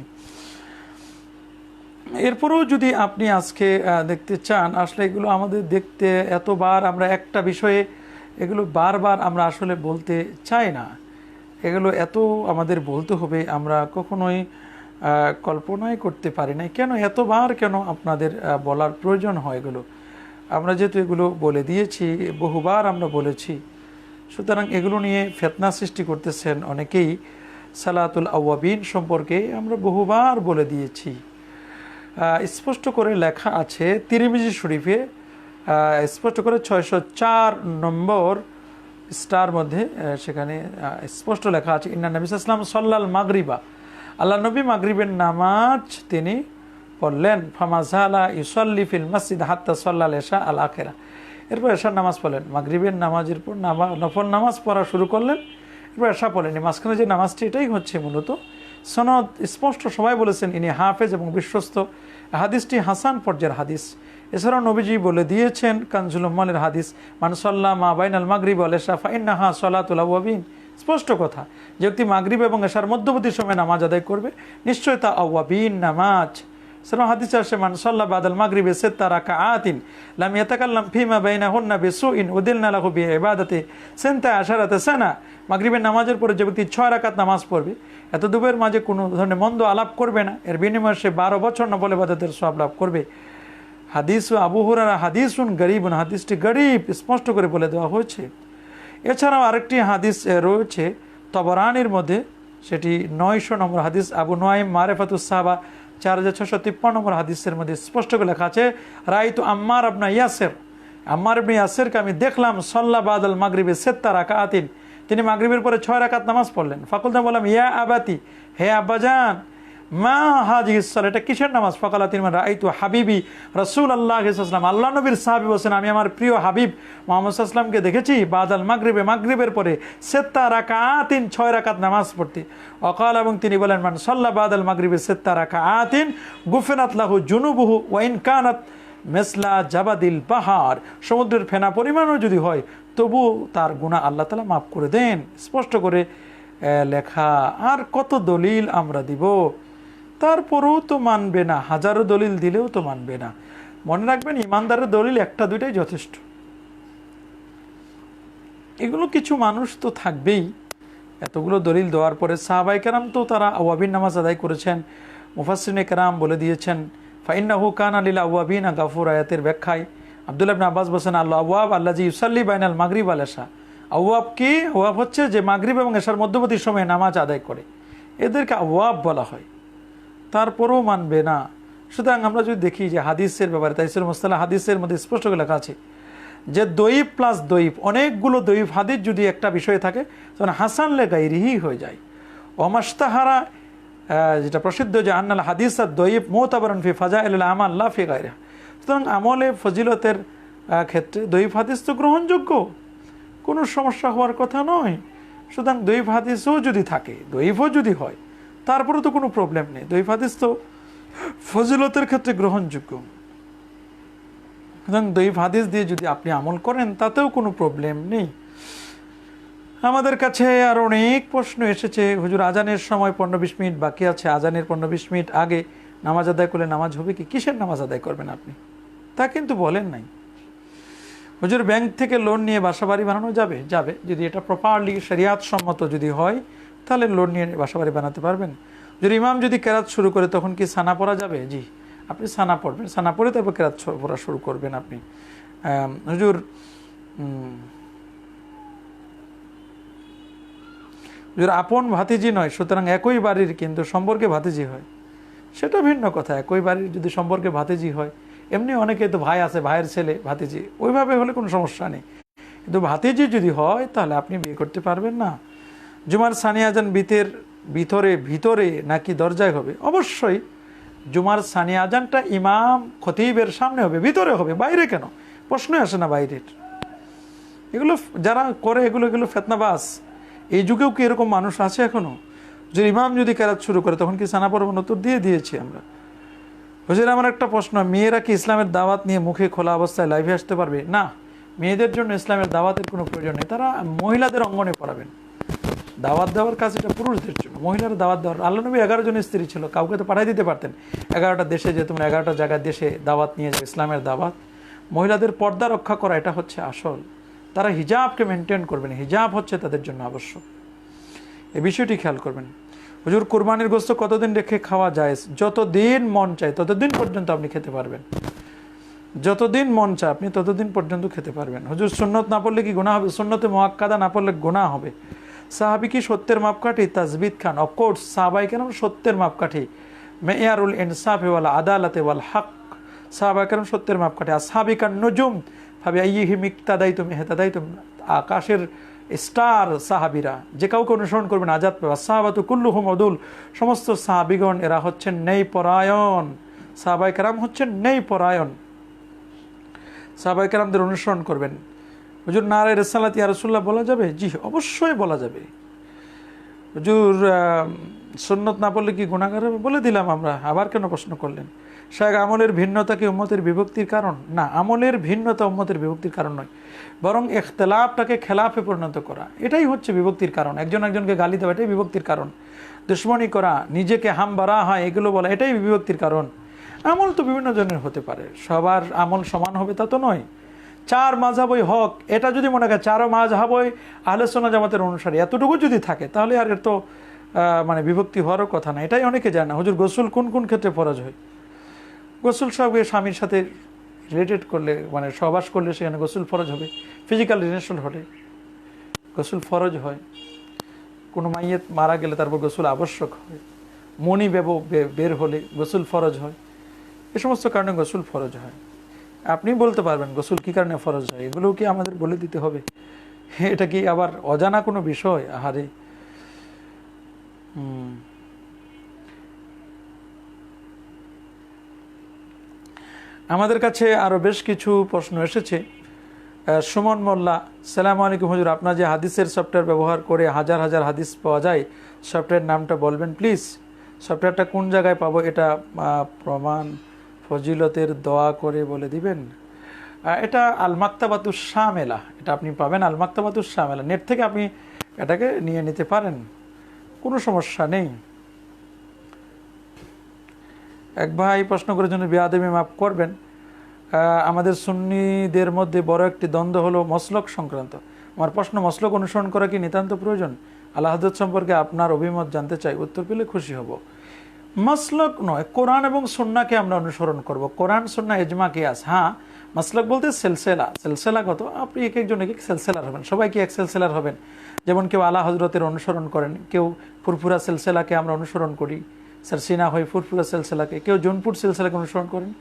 এরপরেও যদি আপনি আজকে দেখতে চান, আসলে এগুলো আমাদের দেখতে এতবার আমরা একটা বিষয়ে এগুলো বারবার আমরা আসলে বলতে চাই না, এগুলো এত আমাদের বলতে হবে আমরা কখনোই কল্পনাই করতে পারি না কেন এতবার কেন আপনাদের বলার প্রয়োজন হয়। এগুলো আমরা যেহেতু এগুলো বলে দিয়েছি, বহুবার আমরা বলেছি, সুতরাং এগুলো নিয়ে ফিতনা সৃষ্টি করতেছেন অনেকেই। সালাতুল আওয়াবিন সম্পর্কে আমরা বহুবার বলে দিয়েছি, স্পষ্ট করে লেখা আছে তিরমিজি শরীফে, স্পষ্ট করে 604 নম্বর স্টার মধ্যে সেখানে স্পষ্ট লেখা আছে, ইন্না নবী সাল্লাল্লাহু আলাইহি ওয়াসাল্লাম সাল্লাল মাগরিবা, আল্লাহ নবী মাগরিবের নামাজ তিনি পড়লেন, ফামাজালা ইউসাল্লি ফিল মসজিদ হাত্তা সাল্লাল ইশা আল আখিরা। এরপর এশার নামাজ পড়লেন, মাগরিবের নামাজের পর নফল নামাজ পড়া শুরু করলেন, এরপর এশা পড়লেন। মাঝখানে যে নামাজটি, এটাই হচ্ছে মূলত সনদ স্পষ্ট, সবাই বলেছেন ইনি হাফেজ এবং বিশ্বস্ত। হাদিসটি হাসান পর্যায়ের হাদিস। এছাড়াও নবীজি বলে দিয়েছেন কানজুল উম্মালের হাদিস, মান সাল্লা মা বাইনাল মাগরিব ওয়াল ইশা ফাইন্নাহা সালাতুল আওয়াবিন। স্পষ্ট কথা, যে ব্যক্তি মাগরিব এবং এশার মধ্যবর্তী সময় নামাজ আদায় করবে, নিশ্চয় তা আওয়াবিন নামাজ। সেরকম হাদিসে আসে, মান সাল্লা বাদাল মাগরিবে সিত্তা রাকাআতিন লাম ইয়াতাকাল্লাম ফিমা বাইনাহুন্না বিসুইন উদিলনা লাহু বিইবাদাতি সিনতা আশারাতা সানা। মাগরিবের নামাজের পরে যে ব্যক্তি 6 রাকাত নামাজ পড়বে, এত দুবের মাঝে কোনো ধরনের মন্দ আলাপ করবে না, এর বিনিময়ে সে 12 বছর নফল ইবাদতের সওয়াব লাভ করবে। হাদিস আবু হুরায়রা হাদিসুন গরীবুন, হাদিসটি গরীব, স্পষ্ট করে বলে দেওয়া হয়েছে। এছাড়াও আরেকটি হাদিস রয়েছে তবরানির মধ্যে, সেটি 900 নম্বর হাদিস, আবু নুআইম মারিফাতুস সাহাবা 4653 নম্বর হাদিসের মধ্যে স্পষ্ট করে লেখা আছে, রাইতু আম্মার ইবনে ইয়াসির, আম্মার ইবনে ইয়াসিরকে আমি দেখলাম, সাল্লা বাদাল মাগরিবে সিত্তা রাকাআতিন, তিনি মাগরিবের পরে 6 রাকাত নামাজ পড়লেন। ফাকুলনা, বললাম, ইয়া আবাতি, হে আব্বাজান, মা হাজিহিস সালাত, এটা কিসের নামাজ? ফাকালা, তিনি রাআইতু হাবিবি রাসূলুল্লাহ সাল্লাল্লাহু আলাইহি ওয়াসাল্লাম, আল্লাহ নবীর সাহাবী বলেন, আমি আমার প্রিয় হাবিব মুহাম্মদ সাল্লাল্লাহু আলাইহি ওয়াসাল্লামকে দেখেছি বাদাল মাগরিবে, মাগরিবের পরে সিত্তা রাকাআতিন, 6 রাকাত নামাজ পড়তে। ওয়াকাল, এবং তিনি বলেন, মান সাল্লা বাদাল মাগরিবে সিত্তা রাকাআতিন গুফিরাত লাহু জুনুবুহু ওয়া ইন কানাত মেসলা জাবাদিল পাহাড়, সমুদ্রের ফেনা পরিমাণও যদি হয়, তবু তার গুনাহ আল্লাহ তাআলা মাফ করে দেন। স্পষ্ট করে লেখা। আর কত দলিল আমরা দিব, তারপরেও তো মানবে না, হাজারো দলিল দিলেও তো মানবে না। মনে রাখবেন, ইমানদারের দলিল 1-2টাই যথেষ্ট। এগুলো কিছু মানুষ তো থাকবেই এতগুলো দলিল দেওয়ার পরে সাহাবায়ে কেরাম তো তারা আওয়াবিন নামাজ আদায় করেছেন। মুফাসসিরিনে কেরাম বলে দিয়েছেন ফাইন্নাহু কানা লিল আওয়াবিনা গাফুর, আয়াতের ব্যাখ্যায় আব্দুল্লাহ ইবনে আব্বাস বলেন আল আওয়াব আল্লাযী ইউসাল্লি বাইনাল মাগরিব ওয়াল ইশা। আওয়াব কি? আওয়াব হচ্ছে যে মাগরিব এবং এশার মধ্যবর্তী সময়ে নামাজ আদায় করে, এদেরকে আওয়াব বলা হয়। তারপরেও মানবে না। সুতরাং আমরা যদি দেখি যে হাদিসের ব্যাপারে তাইসির মুস্তালাহ হাদিসের মধ্যে স্পষ্ট করে লেখা আছে যে দইফ প্লাস দইফ, অনেকগুলো দইফ হাদিস যদি একটা বিষয়ে থাকে তখন হাসান লে গাইরিহি হয়ে যায়। ওমাস্তাহারা, যেটা প্রসিদ্ধ যে আন্নাল হাদিস আর দইফ মুতাবারান ফি ফাজাইল আমাল লা ফি গায়রিহা। সুতরাং আমলে ফজিলতের ক্ষেত্রে দইফ হাদিস তো গ্রহণযোগ্য, কোনো সমস্যা হওয়ার কথা নয়। সুতরাং দইফ হাদিসও যদি থাকে, দইফও যদি হয়, তারপরে তো কোনো প্রবলেম নেই। দইফ হাদিস তো ফজিলতের ক্ষেত্রে গ্রহণযোগ্য। সুতরাং দইফ হাদিস দিয়ে যদি আপনি আমল করেন তাতেও কোনো প্রবলেম নেই। আমাদের কাছে আর অনেক প্রশ্ন এসেছে, হুজুর আজানের সময় 15-20 মিনিট বাকি আছে, আজানের 15-20 মিনিট আগে নামাজ আদায় করলে নামাজ হবে কি? কিসের নামাজ আদায় করবেন আপনি? তা কিন্তু বলেন নাই। হুজুর ব্যাংক থেকে লোন নিয়ে বাসাবাড়ি বানানো যাবে? যাবে, যদি এটা প্রপারলি শরিয়াত সম্মত যদি হয় তাহলে লোন নিয়ে বাসাবাড়ি বানাতে পারবেন। যদি ইমাম যদি কেরাত শুরু করে তখন কি সানা পড়া যাবে? জি, আপনি সানা পড়বেন, সানা পড়ে তারপর কেরাত পড়া শুরু করবেন আপনি। হুজুর আপন ভাতিজি নয়, সুতরাং একই বাড়ির কিন্তু সম্পর্কে ভাতিজি হয়, সেটা ভিন্ন কথা। একই বাড়ির যদি সম্পর্কে ভাতিজি হয়, এমনি অনেকে তো ভাই আছে, ভাইয়ের ছেলে ভাতিজি, ওইভাবে হলে কোনো সমস্যা নেই। কিন্তু ভাতিজি যদি হয় তাহলে আপনি বিয়ে করতে পারবেন না। জুমার সানি আজান ভিতরে ভিতরে নাকি দরজায় হবে? অবশ্যই জুমার সানি আজানটা ইমাম খতিবের সামনে হবে, ভিতরে হবে, বাইরে কেন? প্রশ্নই আসে না বাইরের। এগুলো যারা করে এগুলো ফেতনাবাজ। এই যুগেও কি এরকম মানুষ আছে এখনো? যে ইমাম যদি কেরাত শুরু করে তখন কি সানা পড়বেন? উত্তর দিয়েছি আমরা। হুজুর আমার একটা প্রশ্ন, মেয়েরা কি ইসলামের দাওয়াত নিয়ে মুখে খোলা অবস্থায় লাইভে আসতে পারবে? না, মেয়েদের জন্য ইসলামের দাওয়াতের কোনো প্রয়োজন নেই, তারা মহিলাদের অঙ্গনে পড়াবেন। দাওয়াত দেওয়ার কাজ এটা পুরুষদের জন্য, মহিলারা দাওয়াত দেওয়ার। আল্লাহ নবী 11 জন স্ত্রী ছিল, কাউকে তো পাঠাই দিতে পারতেন 11টা দেশে, যে তোমরা 11টা জায়গায় দেশে দাওয়াত নিয়ে যাও, ইসলামের দাওয়াত। মহিলাদের পর্দা রক্ষা করা এটা হচ্ছে আসল। তারা হিজাবকে মেনটেন করবেন, হিজাব হচ্ছে তাদের জন্য আবশ্যক, এই বিষয়টি খেয়াল করবেন। হুজুর কুরবানির গোশত কতদিন রেখে খাওয়া যায়? যতদিন মন চায় ততদিন পর্যন্ত আপনি খেতে পারবেন, যতদিন মন চায় আপনি ততদিন পর্যন্ত খেতে পারবেন। হুজুর সুন্নত না পড়লে কি গুনাহ হবে? সুন্নতে মুআক্কাদা না পড়লে গুনাহ হবে। সাহাবী কি সত্যের মাপকাঠি? তাজবিদ খান, অফকোর্স সাহাবায়ে কেরাম সত্যের মাপকাঠি, মেয়ারুল ইনসাফ ওয়াল আদালতে ওয়াল হক। সাহাবায়ে কেরাম সত্যের মাপকাঠি। আসহাবী কান নুজুম ফাবিআইয়িহিম ইক্তাদাইতুম ইহতাদাইতুম। আকাশের স্টার সাহাবীরা, যে কাউকে অনুসরণ করবেন আজাদ পাবে। সাহাবাতু কুল্লুহুম উদুল, সমস্ত সাহাবীগণ এরা হচ্ছেন ন্যায়পরায়ণ। সাহাবায়ে কেরাম হচ্ছেন ন্যায়পরায়ণ, সাহাবায়ে কেরামদের অনুসরণ করবেন। হুজুর নারায়ে রিসালাত ইয়া রাসূলুল্লাহ বলা যাবে? জি অবশ্যই বলা যাবে। হুজুর সুন্নত না পড়লে কি গুনাহগার হবে? বলে দিলাম আমরা, আবার কেন প্রশ্ন করলেন? শায়েখ আমলের ভিন্নতা কি উম্মতের বিভক্তির কারণ? না, আমলের ভিন্নতা উম্মতের বিভক্তির কারণ নয়, বরং ইখতিলাফটাকে খেলাফে পরিণত করা, এটাই হচ্ছে বিভক্তির কারণ। একজন একজনকে গালি দেওয়া এটাই বিভক্তির কারণ। দুশমনি করা, নিজেকে হাম বাড়া হয়, এগুলো বলা এটাই বিভক্তির কারণ। আমল তো বিভিন্ন জনের হতে পারে, সবার আমল সমান হবে তা তো নয়। 4 মাযহাবই হক, এটা যদি মনে করে 4 মাযহাবই আহলে সুন্নাহ জামাতের অনুসারী, এতটুকু যদি থাকে তাহলে আর এর তো মানে বিভক্তি হওয়ারও কথা না। এটাই অনেকে জানে না। হুজুর গোসল কোন কোন ক্ষেত্রে ফরজ হয়? গোসল সবকে স্বামীর সাথে রিলেটেড করলে, মানে সহবাস করলে সেখানে গোসল ফরজ হবে। ফিজিক্যাল রিলেশন হলে গোসল ফরজ হয়। কোনো মাইয়েত মারা গেলে তারপর গোসল আবশ্যক হয়। মনি বের হলে গোসল ফরজ হয়। এ সমস্ত কারণে গোসল ফরজ হয়। আপনি বলতে পারবেন গোসল কী কারণে ফরজ হয়, এগুলোও কি আমাদের বলে দিতে হবে? এটা কি আবার অজানা কোনো বিষয়? আহারে, আমাদের কাছে আরও বেশ কিছু প্রশ্ন এসেছে। সুমন মোল্লা, সালামু আলাইকুম হুজুর, আপনার যে হাদিসের সফটওয়্যার ব্যবহার করে হাজার হাজার হাদিস পাওয়া যায়, সফটওয়্যার নামটা বলবেন প্লিজ। সফটওয়্যারটা কোন জায়গায় পাবো এটা প্রমাণ ফজিলতের দোয়া করে বলে দিবেন। এটা আল মাকতাবাতুস শামেলা, এটা আপনি পাবেন আল মাকতাবাতুস শামেলা, নেট থেকে আপনি এটাকে নিয়ে নিতে পারেন, কোনো সমস্যা নেই। এক ভাই প্রশ্ন করার জন্য বেয়াদবি মাফ করবেন, আমাদের সুন্নিদের মধ্যে বড় একটি দ্বন্দ্ব হলো মসলক সংক্রান্ত। আমার প্রশ্ন, মসলক অনুসরণ করা কি নিতান্ত প্রয়োজন? আলা হযরত সম্পর্কে আপনার অভিমত জানতে চাই, উত্তর পেলে খুশি হব। মাসলক নয়, কোরআন এবং সুন্নাহকে আমরা অনুসরণ করব। কোরআন, সুন্নাহ, ইজমা, কিয়াস। হ্যাঁ, মাসলক বলতে সেলসেলাগত, আপনি এক একজন এক এক সেলসেলার হবেন, সবাই কি এক সেলসেলার হবেন? যেমন কেউ আলা হজরতের অনুসরণ করেন, কেউ ফুরফুরা সেলসেলাকে আমরা অনুসরণ করি, সারসিনা হয় ফুরফুরা সেলসেলাকে, কেউ জোনপুর সেলসেলাকে অনুসরণ করেন।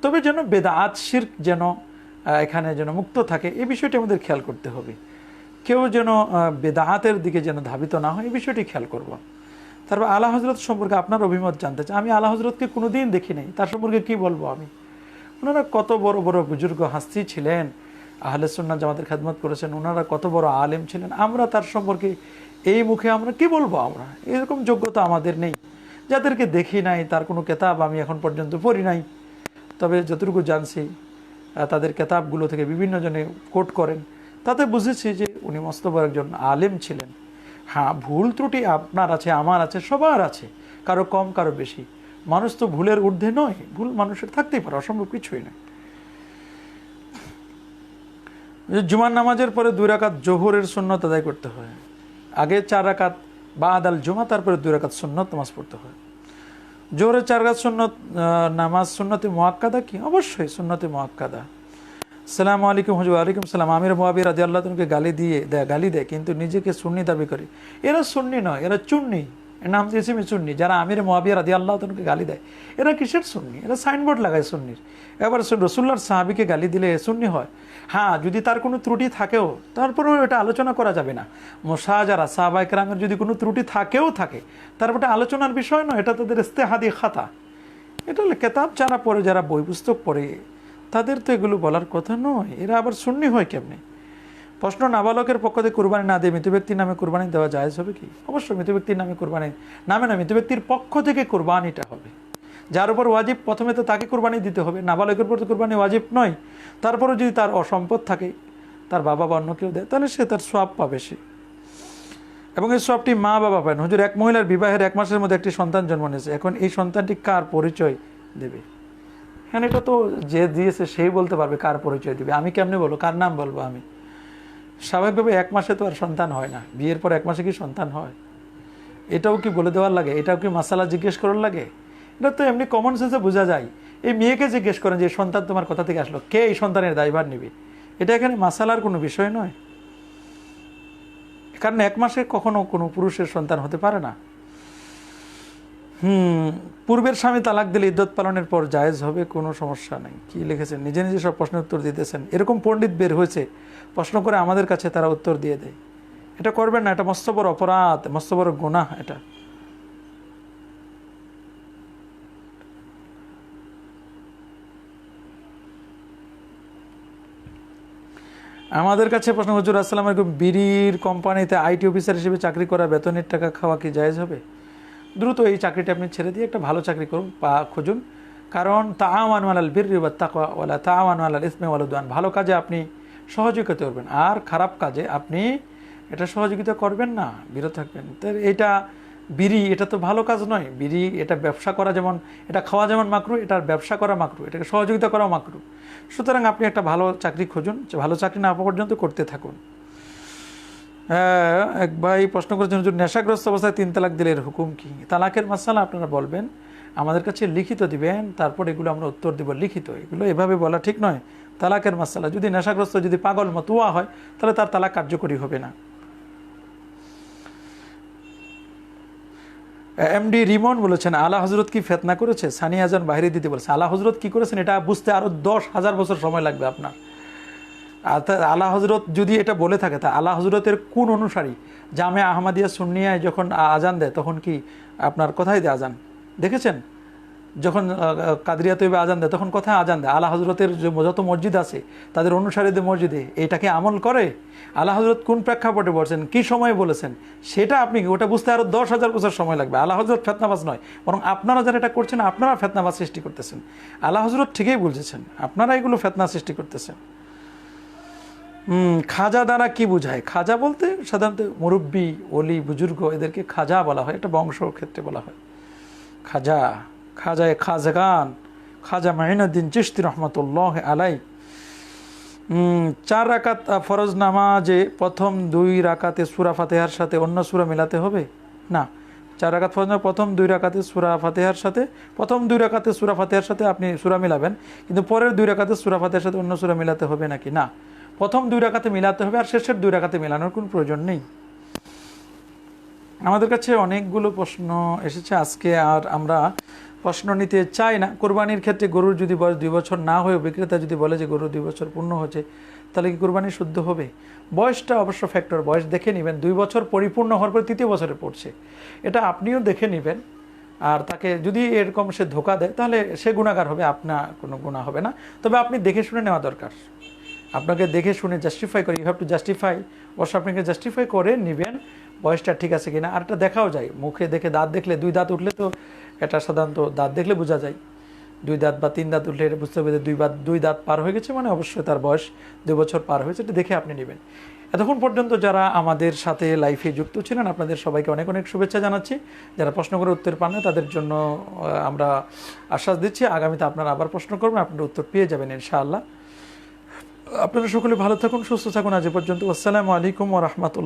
তবে যেন বেদাত শিরক যেন এখানে যেন মুক্ত থাকে, এই বিষয়টি আমাদের খেয়াল করতে হবে। কেউ যেন বেদাতের দিকে যেন ধাবিত না হয়, এই বিষয়টি খেয়াল করব। তারপর আলা হজরত সম্পর্কে আপনার অভিমত জানতে চাই। আমি আলা হজরতকে কোনোদিন দেখি নাই, তার সম্পর্কে কি বলবো আমি? ওনারা কত বড় বড় বুজুর্গ হাস্তি ছিলেন, আহলে সুন্নাহ জামাতের খেদমত করেছেন, ওনারা কত বড় আলেম ছিলেন। আমরা তার সম্পর্কে এই মুখে আমরা কি বলবো? আমরা এরকম যোগ্যতা আমাদের নেই। যাদেরকে দেখি নাই, তার কোনো কেতাব আমি এখন পর্যন্ত পড়ি নাই, তবে যতটুকু জানছি তাদের কেতাবগুলো থেকে বিভিন্ন জনে কোট করেন, তাতে বুঝেছি যে উনি মস্ত বড় একজন আলেম ছিলেন। হ্যাঁ, ভুল ত্রুটি আপনার আছে, আমার আছে, সবার আছে, কারো কম কারো বেশি। মানুষ তো ভুলের ঊর্ধ্বে নয়, ভুল মানুষের থাকতেই পারে, অসম্ভব কিছুই নয়। জুমার নামাজের পরে 2 রাকাত জোহরের সুন্নত আদায় করতে হয়, আগে 4 রাকাত বাদ আল জুমা, তারপরে 2 রাকাত সুন্নত নামাজ পড়তে হয়। জোহরের 4 রাকাত সুন্নত নামাজ সুন্নতে মুআক্কাদা কি? অবশ্যই সুন্নতে মুআক্কাদা। আসসালামু আলাইকুম হুজুর। ওয়ালাইকুম সালাম। আমির মুআবিয়া রাদিয়াল্লাহু তাআলাকে গালি দেয় কিন্তু নিজেকে সুন্নি দাবি করে। এরা সুন্নি নয়, এরা চুন্নি। এর নাম দিয়েছে চুন্নি। যারা আমির মুআবিয়া রাদিয়াল্লাহু তাআলাকে গালি দেয়, এরা কিসের সুন্নি? এরা সাইনবোর্ড লাগায় সুন্নির। এবার রাসূলুল্লাহর সাহাবীকে গালি দিলে সুন্নি হয়? হ্যাঁ, যদি তার কোনো ত্রুটি থাকেও, তারপরেও এটা আলোচনা করা যাবে না। মুশাজারা সাহাবায়ে কেরামের যদি কোনো ত্রুটি থাকে, তারপর এটা আলোচনার বিষয় নয়, এটা তাদের ইস্তেহাদি খাতা। এটা কেতাব যারা পড়ে, যারা বই পুস্তক পড়ে, তাদের তো এগুলো বলার কথা নয়। এরা আবার সুন্নি হয় কেমনে? প্রশ্ন, নাবালকের পক্ষ থেকে কুরবানি না দিয়ে মৃত ব্যক্তির নামে কুরবানি দেওয়া জায়েজ হবে কি? অবশ্যই মৃত ব্যক্তির নামে কুরবানি, নামে না, মৃত ব্যক্তির পক্ষ থেকে কুরবানিটা হবে। যার উপর ওয়াজিব, প্রথমে তো তাকে কুরবানি দিতে হবে। নাবালকের উপর তো কুরবানি ওয়াজিব নয়। তারপরও যদি তার অসম্পদ থাকে, তার বাবা বা অন্য কেউ দেয়, তাহলে সে তার সওয়াব পাবে সে, এবং এই সওয়াবটি মা বাবা পাবেন। হুজুর, এক মহিলার বিবাহের 1 মাসের মধ্যে একটি সন্তান জন্ম নিয়েছে, এখন এই সন্তানটি কার পরিচয় দেবে? হ্যাঁ, এটা তো যে দিয়েছে সেই বলতে পারবে কার পরিচয় দিবে। আমি কেমনে বলবো, কার নাম বলবো আমি? স্বাভাবিকভাবে 1 মাসে তো আর সন্তান হয় না। বিয়ের পর 1 মাসে কি সন্তান হয়? এটাও কি বলে দেওয়ার লাগে? এটাও কি মাসালা জিজ্ঞেস করার লাগে? এটা তো এমনি কমন সেন্সে বোঝা যায়। এই মেয়েকে জিজ্ঞেস করেন যে সন্তান তোমার কোথা থেকে আসলো, কে এই সন্তানের দায়ভার নেবে? এটা এখানে মাসালার কোনো বিষয় নয়, কারণ 1 মাসে কখনো কোনো পুরুষের সন্তান হতে পারে না। পূর্বের স্বামী তালাক দিলে ইদ্যত পালনের পর জায়েজ হবে, কোনো সমস্যা নেই। কি লিখেছেন? নিজে নিজে সব প্রশ্নের উত্তর দিতেছেন। এরকম পণ্ডিত বের হয়েছে, প্রশ্ন করে আমাদের কাছে তারা উত্তর দিয়ে দেয়। এটা করবেন না, এটা মস্ত বড় অপরাধ, মস্ত বড় গুনাহ। এটা আমাদের কাছে প্রশ্ন, হুজুর আসসালামু আলাইকুম, বিড়ির কোম্পানিতে আইটি অফিসার হিসেবে চাকরি করা, বেতনের টাকা খাওয়া কি জায়েজ হবে? দ্রুত এই চাকরিটা আপনি ছেড়ে দিয়ে একটা ভালো চাকরি করুন, খুঁজুন। কারণ তাআওয়ানু আলাল বিররি ওয়াত তাকওয়া ওয়ালা তাআওয়ানু আলাল ইসমি ওয়াল উদওয়ান। ভালো কাজে আপনি সহযোগিতা করবেন, আর খারাপ কাজে আপনি এটা সহযোগিতা করবেন না, বিরত থাকবেন। তো এটা বিড়ি, এটা তো ভালো কাজ নয়। বিড়ি এটা ব্যবসা করা যেমন, এটা খাওয়া যেমন মাকরু, এটার ব্যবসা করা মাকরু, এটাকে সহযোগিতা করাও মাকরু। সুতরাং আপনি একটা ভালো চাকরি খুঁজুন, ভালো চাকরি না পাওয়া পর্যন্ত করতে থাকুন। এক ভাই প্রশ্ন করেছেন, হুজুর নেশাগ্রস্ত অবস্থায় 3 তালাক দিলে এর হুকুম কি? তালাকের মাসালা আপনারা বলবেন, আমাদের কাছে লিখিত দিবেন, তারপর এগুলো আমরা উত্তর দিব লিখিত। এগুলো এভাবে বলা ঠিক নয়। তালাকের মাসালা, যদি নেশাগ্রস্ত, যদি পাগল মতুয়া হয়, তাহলে তার তালাক কার্যকরী হবে না। এমডি রিমন বলেছেন, আলা হজরত কি ফেতনা করেছে? সানি আজান বাইরে দিতে বলেছে। আলা হজরত কি করেছেন এটা বুঝতে আরো 10,000 বছর সময় লাগবে আপনার। আলা হজরত যদি এটা বলে থাকে, তা আলা হজরতের কোন অনুসারী? জামে আহমদিয়া সুন্নিয়ায় যখন আজান দেয়, তখন কি আপনার কোথায় দেয় আজান? দেখেছেন? যখন কাদরিয়া তৈবে আজান দেয়, তখন কোথায় আজান দেয়? আলা হজরতের যত মসজিদ আছে, তাদের অনুসারীদের মসজিদে এটাকে আমল করে? আলা হজরত কোন প্রেক্ষাপটে বলছেন, কি সময়ে বলেছেন, সেটা আপনি ওটা বুঝতে আরো 10,000 বছর সময় লাগবে। আলা হজরত ফেতনাবাজ নয়, বরং আপনারা যারা এটা করছেন, আপনারা ফেতনাবাজ সৃষ্টি করতেছেন। আলা হজরত ঠিকই বলছেন, আপনারা এগুলো ফেতনা সৃষ্টি করতেছেন। খাজা দ্বারা কি বোঝায়? খাজা বলতে সাধারণত মুরব্বী, ওলি, বুজুর্গ, এদেরকে খাজা বলা হয়। এটা বংশর ক্ষেত্রে বলা হয় খাজা। খাজায় খাজাগান, খাজা মাইনুদ্দিন চিশতি রহমতুল্লাহ আলাই। 4 রাকাত ফরজ নামাজে প্রথম 2 রাকাতে সূরা ফাতিহার সাথে অন্য সূরা মিলাতে হবে? না, 4 রাকাত ফরজ নামাজ প্রথম 2 রাকাতে সূরা ফাতিহার সাথে, প্রথম 2 রাকাতে সূরা ফাতিহার সাথে আপনি সূরা মিলাবেন, কিন্তু পরের 2 রাকাতে সূরা ফাতিহার সাথে অন্য সূরা মিলাতে হবে নাকি? না, প্রথম 2 রাকাতে মিলাতে হবে, আর শেষের 2 রাকাতে মিলানোর কোনো প্রয়োজন নেই। আমাদের কাছে অনেকগুলো প্রশ্ন এসেছে আজকে, আর আমরা প্রশ্ন নিতে চাই না। কোরবানির ক্ষেত্রে গরুর যদি বয়স 2 বছর না হয়ে বিক্রেতা যদি বলে যে গরু 2 বছর পূর্ণ হয়েছে, তাহলে কি কোরবানি শুদ্ধ হবে? বয়সটা অবশ্য ফ্যাক্টর, বয়স দেখে নেবেন। 2 বছর পরিপূর্ণ হওয়ার পর 3য় বছরে পড়ছে, এটা আপনিও দেখে নেবেন। আর তাকে যদি এরকম সে ধোকা দেয়, তাহলে সে গুণাগার হবে, আপনার কোনো গুণা হবে না। তবে আপনি দেখে শুনে নেওয়া দরকার, আপনাকে দেখে শুনে জাস্টিফাই করে, ইউ হ্যাভ টু জাস্টিফাই, অবশ্য আপনাকে জাস্টিফাই করে নেবেন বয়সটা ঠিক আছে কিনা। আর এটা দেখাও যায়, মুখে দেখে, দাঁত দেখলে, 2 দাঁত উঠলে তো এটা সাধারণত দাঁত দেখলে বোঝা যায়। 2 দাঁত বা 3 দাঁত উঠলে এটা বুঝতে হবে যে 2 দাঁত পার হয়ে গেছে, মানে অবশ্যই তার বয়স 2 বছর পার হয়েছে, এটা দেখে আপনি নেবেন। এতক্ষণ পর্যন্ত যারা আমাদের সাথে লাইফে যুক্ত ছিলেন, আপনাদের সবাইকে অনেক অনেক শুভেচ্ছা জানাচ্ছি। যারা প্রশ্ন করে উত্তর পান না, তাদের জন্য আমরা আশ্বাস দিচ্ছি, আগামীতে আপনারা আবার প্রশ্ন করবেন, আপনারা উত্তর পেয়ে যাবেন ইনশাআল্লাহ। আপনারা সকলে ভালো থাকুন, সুস্থ থাকুন। আজ পর্যন্ত আসসালামু আলাইকুম ওয়া রাহমাতুল্লাহ।